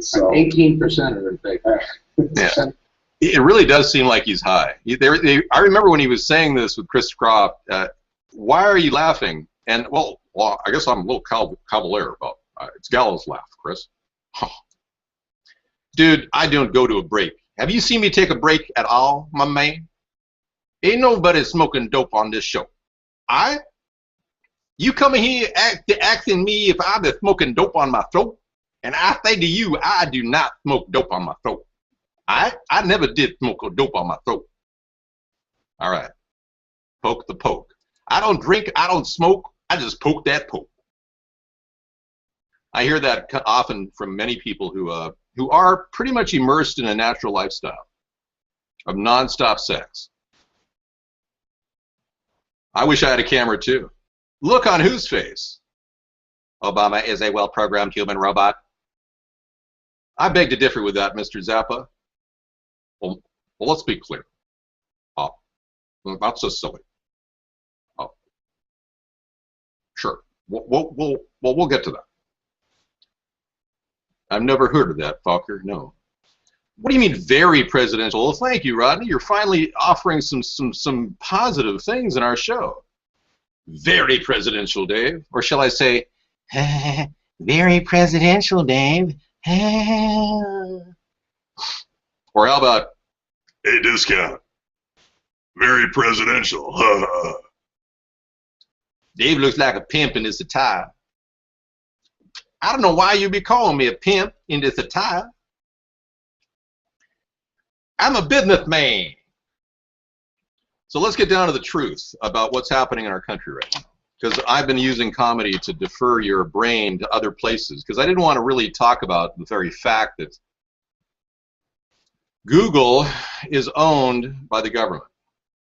So
18% are in favor.
Yeah. It really does seem like he's high. I remember when he was saying this with Chris Croft, why are you laughing? And, well, I guess I'm a little cavalier about it's gallows laugh, Chris. Dude, I don't go to a break. Have you seen me take a break at all, my man? Ain't nobody smoking dope on this show. You coming here asking me if I've been smoking dope on my throat? And I say to you, I do not smoke dope on my throat. I never did smoke a dope on my throat. All right. Poke the poke. I don't drink, I don't smoke, I just poke that poke. I hear that often from many people who are pretty much immersed in a natural lifestyle of nonstop sex. I wish I had a camera too. Look on whose face? Obama is a well-programmed human robot. I beg to differ with that, Mr. Zappa. Well, let's be clear. That's just silly. Sure. We'll get to that. I've never heard of that, Fokker. No. What do you mean very presidential? Well, thank you, Rodney. You're finally offering some positive things in our show. Very presidential, Dave. Or shall I say, very presidential, Dave. Or how about,
Hey, discount. Very presidential.
Dave looks like a pimp in his attire. I don't know why you be calling me a pimp in this attire. I'm a businessman. So let's get down to the truth about what's happening in our country right now. Because I've been using comedy to defer your brain to other places. Because I didn't want to really talk about the very fact that Google is owned by the government.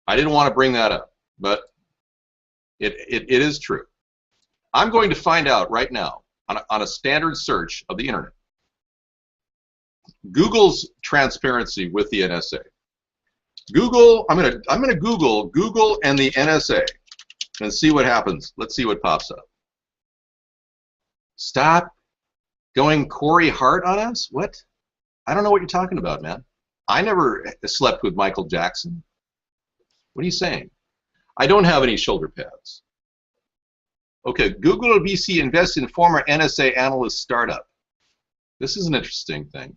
I didn't want to bring that up, but it is true. I'm going to find out right now on a standard search of the internet Google's transparency with the NSA. Google, I'm gonna Google and the NSA and see what happens. Let's see what pops up. Stop going Corey Hart on us? What? I don't know what you're talking about, man. I never slept with Michael Jackson. What are you saying? I don't have any shoulder pads. Okay, Google VC invests in former NSA analyst startup. This is an interesting thing.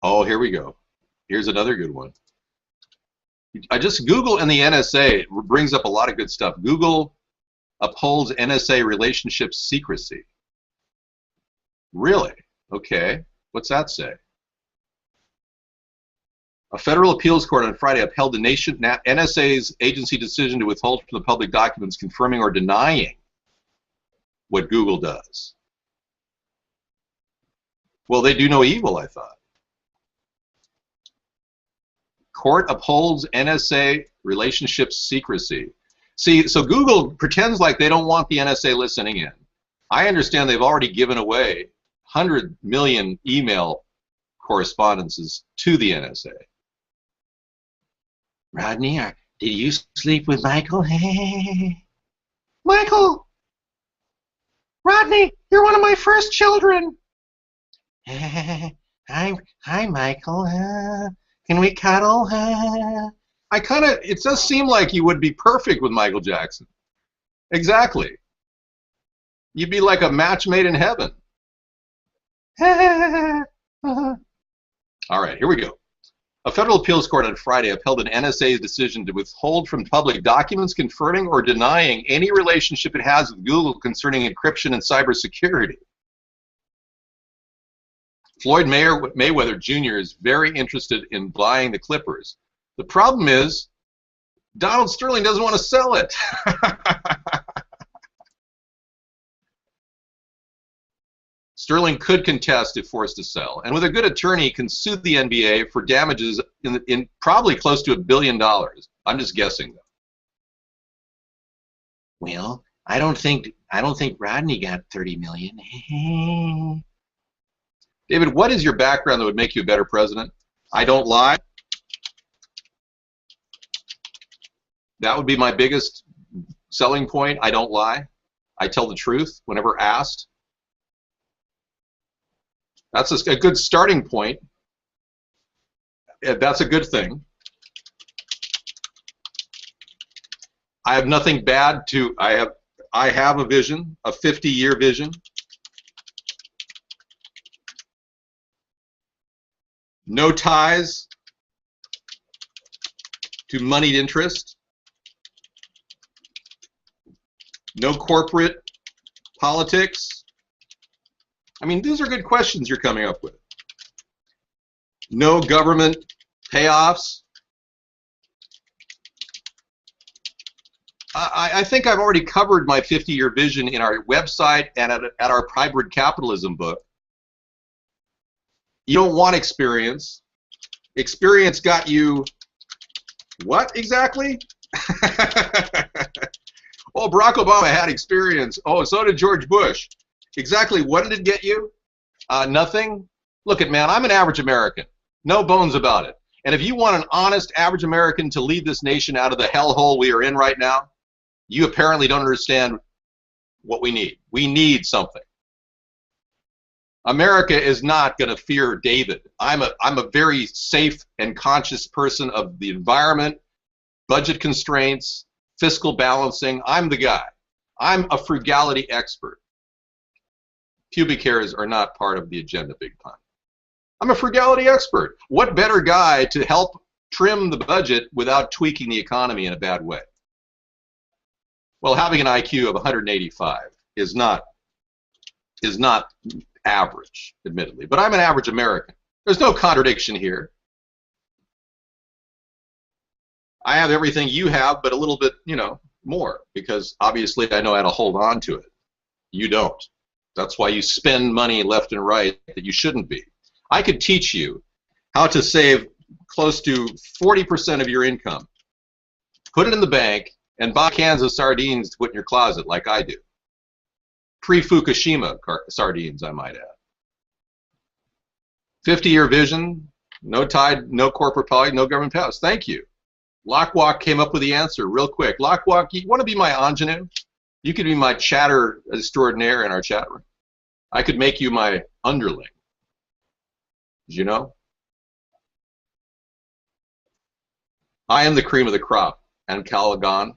Oh, here we go. Here's another good one. I just Google and the NSA brings up a lot of good stuff. Google upholds NSA relationship secrecy. Really? Okay. What's that say? A federal appeals court on Friday upheld the NSA's agency decision to withhold from the public documents confirming or denying what Google does. Well, they do no evil, I thought. Court upholds NSA relationship secrecy. See, so Google pretends like they don't want the NSA listening in. I understand they've already given away 100 million email correspondences to the NSA. Rodney, did you sleep with Michael? Michael! Rodney, you're one of my first children. Hi, Michael. Can we cuddle? It does seem like you would be perfect with Michael Jackson. Exactly. You'd be like a match made in heaven. All right, here we go. A federal appeals court on Friday upheld an NSA's decision to withhold from public documents confirming or denying any relationship it has with Google concerning encryption and cybersecurity. Floyd Mayweather Jr. is very interested in buying the Clippers. The problem is, Donald Sterling doesn't want to sell it. Sterling could contest if forced to sell, and with a good attorney, can sue the NBA for damages in probably close to $1 billion. I'm just guessing, though. Well, I don't think Rodney got 30 million. David, what is your background that would make you a better president? I don't lie. That would be my biggest selling point. I don't lie. I tell the truth whenever asked. That's a good starting point. That's a good thing. I have nothing bad to, I have a vision, a 50-year vision. No ties to moneyed interest. No corporate politics. I mean, these are good questions you're coming up with. No government payoffs. I think I've already covered my 50-year vision in our website and at our hybrid capitalism book. You don't want experience. Experience got you what exactly? Oh, Barack Obama had experience. Oh, so did George Bush. Exactly what did it get you? Nothing. Look at, man, I'm an average American. No bones about it. And if you want an honest average American to lead this nation out of the hellhole we are in right now, you apparently don't understand what we need. We need something. America is not going to fear David. I'm a very safe and conscious person of the environment, budget constraints, fiscal balancing. I'm the guy. I'm a frugality expert. Pubic hairs are not part of the agenda, big time. I'm a frugality expert. What better guy to help trim the budget without tweaking the economy in a bad way? Well, having an IQ of 185 is not average, admittedly, but I'm an average American. There's no contradiction here. I have everything you have, but a little bit, you know, more, because obviously I know how to hold on to it. You don't. That's why you spend money left and right that you shouldn't be. I could teach you how to save close to 40% of your income, put it in the bank, and buy cans of sardines to put in your closet like I do. Pre-Fukushima sardines, I might add. 50-year vision, no tide, no corporate policy, no government powers. Thank you. Lockwalk came up with the answer real quick. Lockwalk, you want to be my ingenue? You could be my chatter extraordinaire in our chat room. I could make you my underling. Did you know? I am the cream of the crop. And Calagon.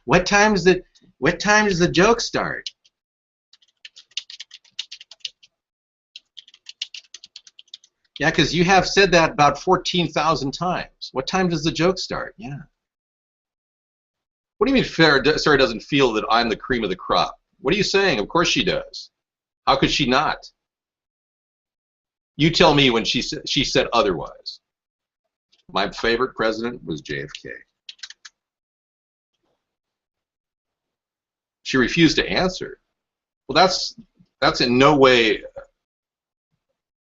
What time does the joke start? Yeah, because you have said that about 14,000 times. What time does the joke start? Yeah. What do you mean Sarah doesn't feel that I'm the cream of the crop? What are you saying? Of course she does. How could she not? You tell me when she said otherwise. My favorite president was JFK. She refused to answer. Well, that's in no way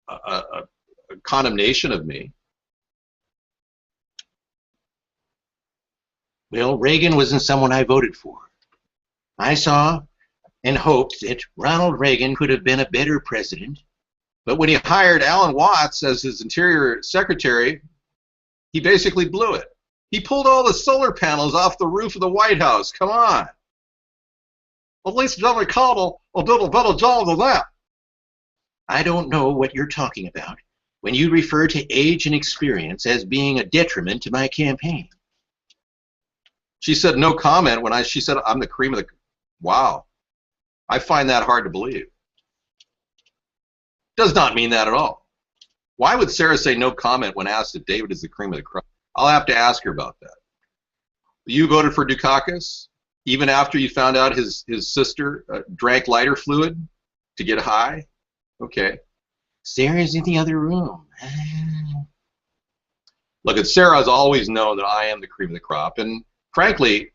a condemnation of me. Well, Reagan wasn't someone I voted for. I saw and hoped that Ronald Reagan could have been a better president. But when he hired Alan Watts as his Interior Secretary, he basically blew it. He pulled all the solar panels off the roof of the White House. Come on. At least John McConnell will do a better job than that. I don't know what you're talking about when you refer to age and experience as being a detriment to my campaign. She said no comment when she said I'm the cream of the... Wow. I find that hard to believe. Does not mean that at all. Why would Sarah say no comment when asked if David is the cream of the crop? I'll have to ask her about that. You voted for Dukakis even after you found out his sister drank lighter fluid to get high? Okay. Sarah's in the other room. Look, Sarah's always known that I am the cream of the crop, and frankly,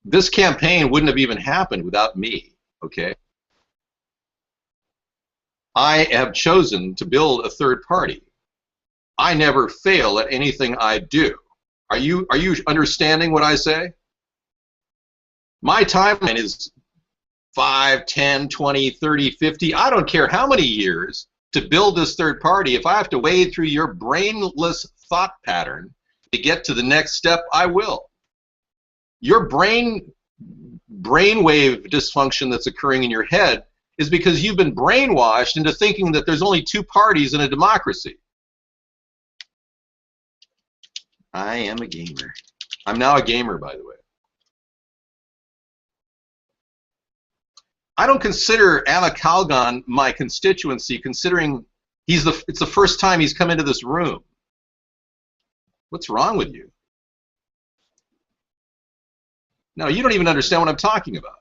this campaign wouldn't have even happened without me, okay? I have chosen to build a third party. I never fail at anything I do. Are you understanding what I say? My timeline is 5, 10, 20, 30, 50, I don't care how many years to build this third party. If I have to wade through your brainless thought pattern get to the next step, I will. Your brainwave dysfunction that's occurring in your head is because you've been brainwashed into thinking that there's only two parties in a democracy. I am a gamer. I'm now a gamer, by the way. I don't consider Anna Calgon my constituency, considering it's the first time he's come into this room. What's wrong with you? No, you don't even understand what I'm talking about.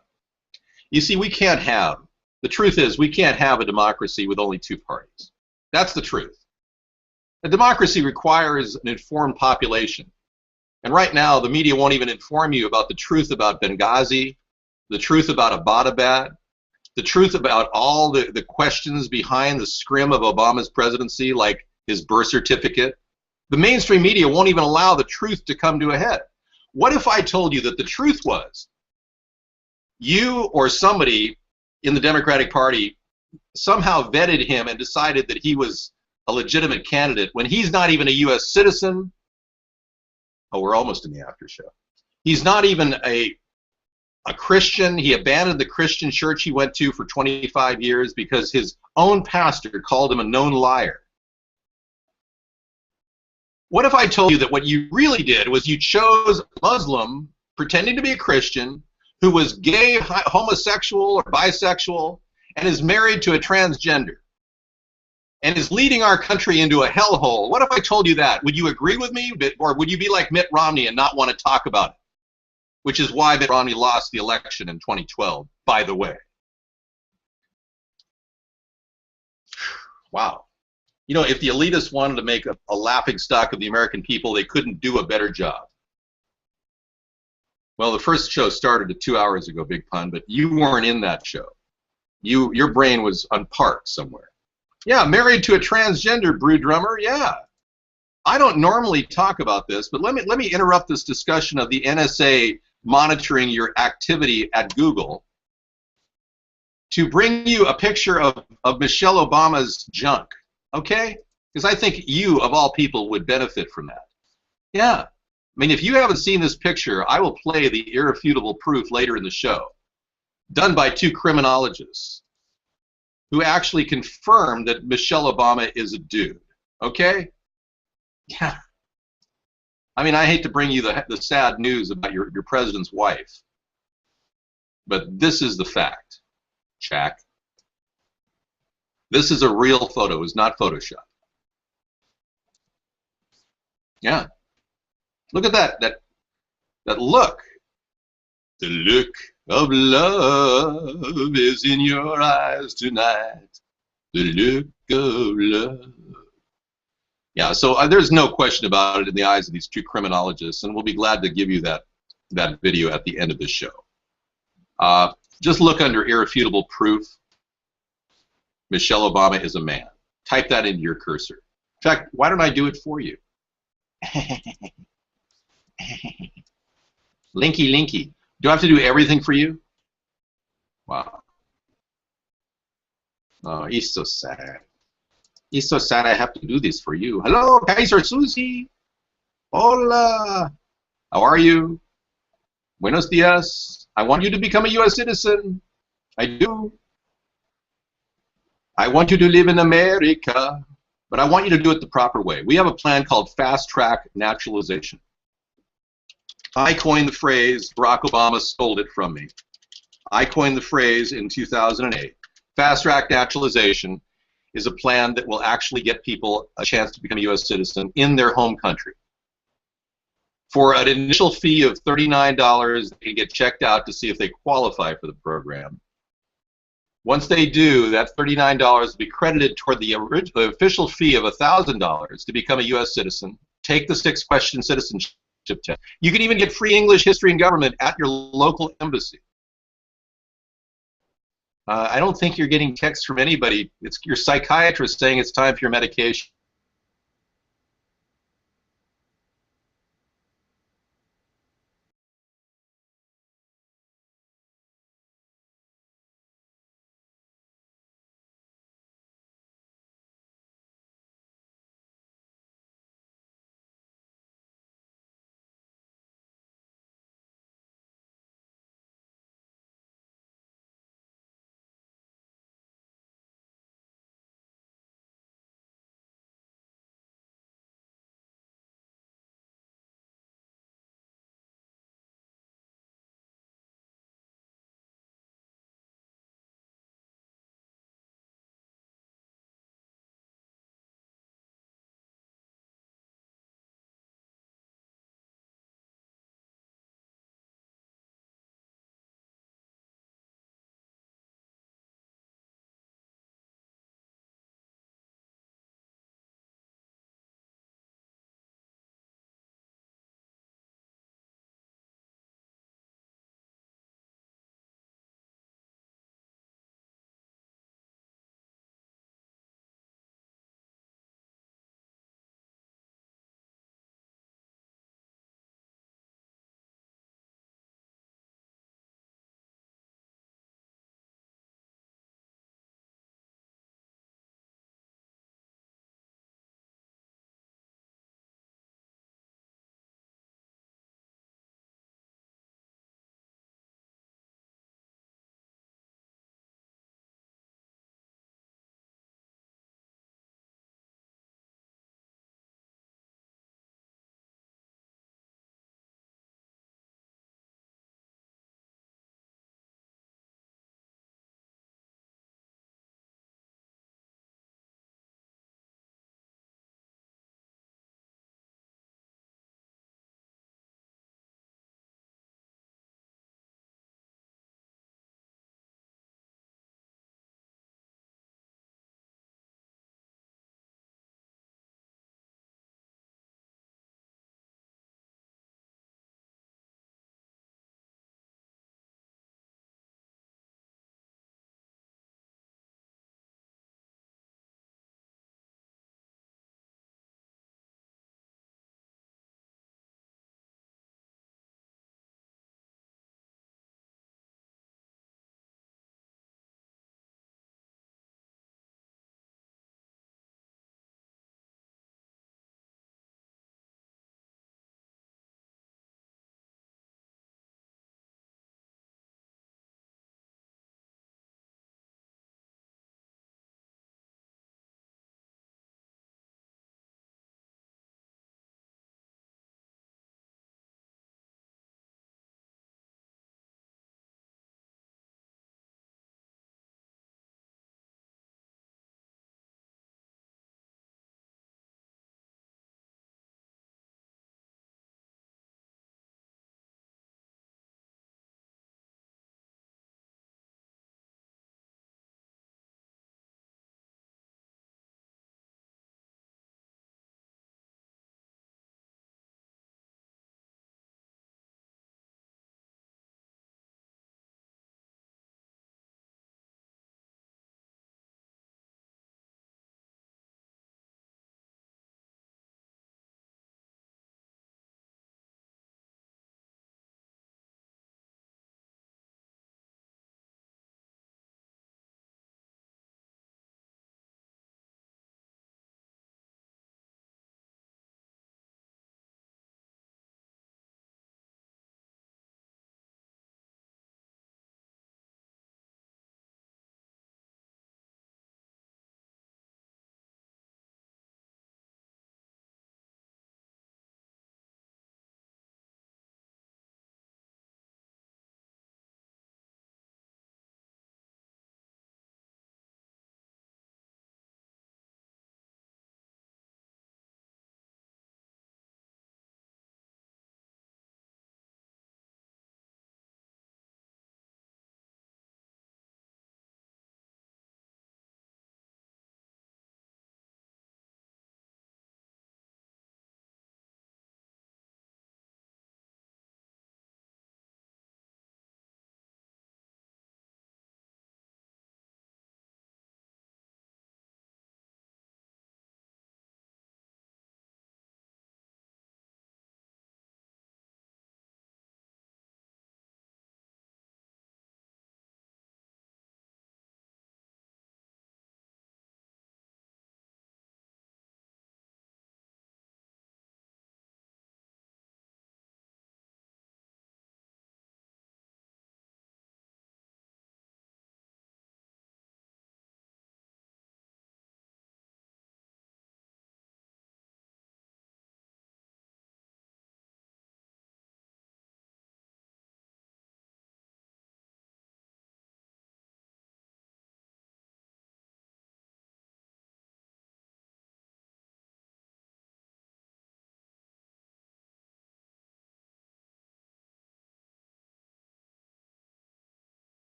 You see, the truth is, we can't have a democracy with only two parties. That's the truth. A democracy requires an informed population. And right now, the media won't even inform you about the truth about Benghazi, the truth about Abbottabad, the truth about all the questions behind the scrim of Obama's presidency, like his birth certificate. The mainstream media won't even allow the truth to come to a head. What if I told you that the truth was you or somebody in the Democratic Party somehow vetted him and decided that he was a legitimate candidate when he's not even a U.S. citizen? Oh, we're almost in the after show. He's not even a Christian. He abandoned the Christian church he went to for 25 years because his own pastor called him a known liar. What if I told you that what you really did was you chose a Muslim pretending to be a Christian who was gay, homosexual, or bisexual, and is married to a transgender, and is leading our country into a hellhole? What if I told you that? Would you agree with me, or would you be like Mitt Romney and not want to talk about it? Which is why Mitt Romney lost the election in 2012, by the way. Wow. You know, if the elitists wanted to make a laughingstock of the American people, they couldn't do a better job. Well, the first show started 2 hours ago, Big Pun, but you weren't in that show. Your brain was unparked somewhere. Yeah, married to a transgender brew drummer, yeah. I don't normally talk about this, but let me interrupt this discussion of the NSA monitoring your activity at Google to bring you a picture of Michelle Obama's junk, okay? Because I think you, of all people, would benefit from that. Yeah. I mean, if you haven't seen this picture, I will play the irrefutable proof later in the show, done by two criminologists who actually confirmed that Michelle Obama is a dude, okay? Yeah. I mean, I hate to bring you the sad news about your president's wife, but this is the fact, Jack. This is a real photo. It's not Photoshop. Yeah. Look at that look. The look of love is in your eyes tonight. The look of love. Yeah, so there's no question about it in the eyes of these two criminologists, and we'll be glad to give you that video at the end of the show. Just look under irrefutable proof. Michelle Obama is a man. Type that into your cursor. In fact, why don't I do it for you? Linky. Do I have to do everything for you? Wow. Oh, he's so sad. He's so sad I have to do this for you. Hello, Kaiser Susie. Hola. How are you? Buenos dias. I want you to become a U.S. citizen. I do. I want you to live in America, but I want you to do it the proper way. We have a plan called Fast Track Naturalization. I coined the phrase, Barack Obama stole it from me. I coined the phrase in 2008. Fast Track Naturalization is a plan that will actually get people a chance to become a U.S. citizen in their home country. For an initial fee of $39, they can get checked out to see if they qualify for the program. Once they do, that $39 will be credited toward the official fee of $1,000 to become a U.S. citizen. Take the 6-question citizenship test. You can even get free English, history, and government at your local embassy. I don't think you're getting texts from anybody. It's your psychiatrist saying it's time for your medication.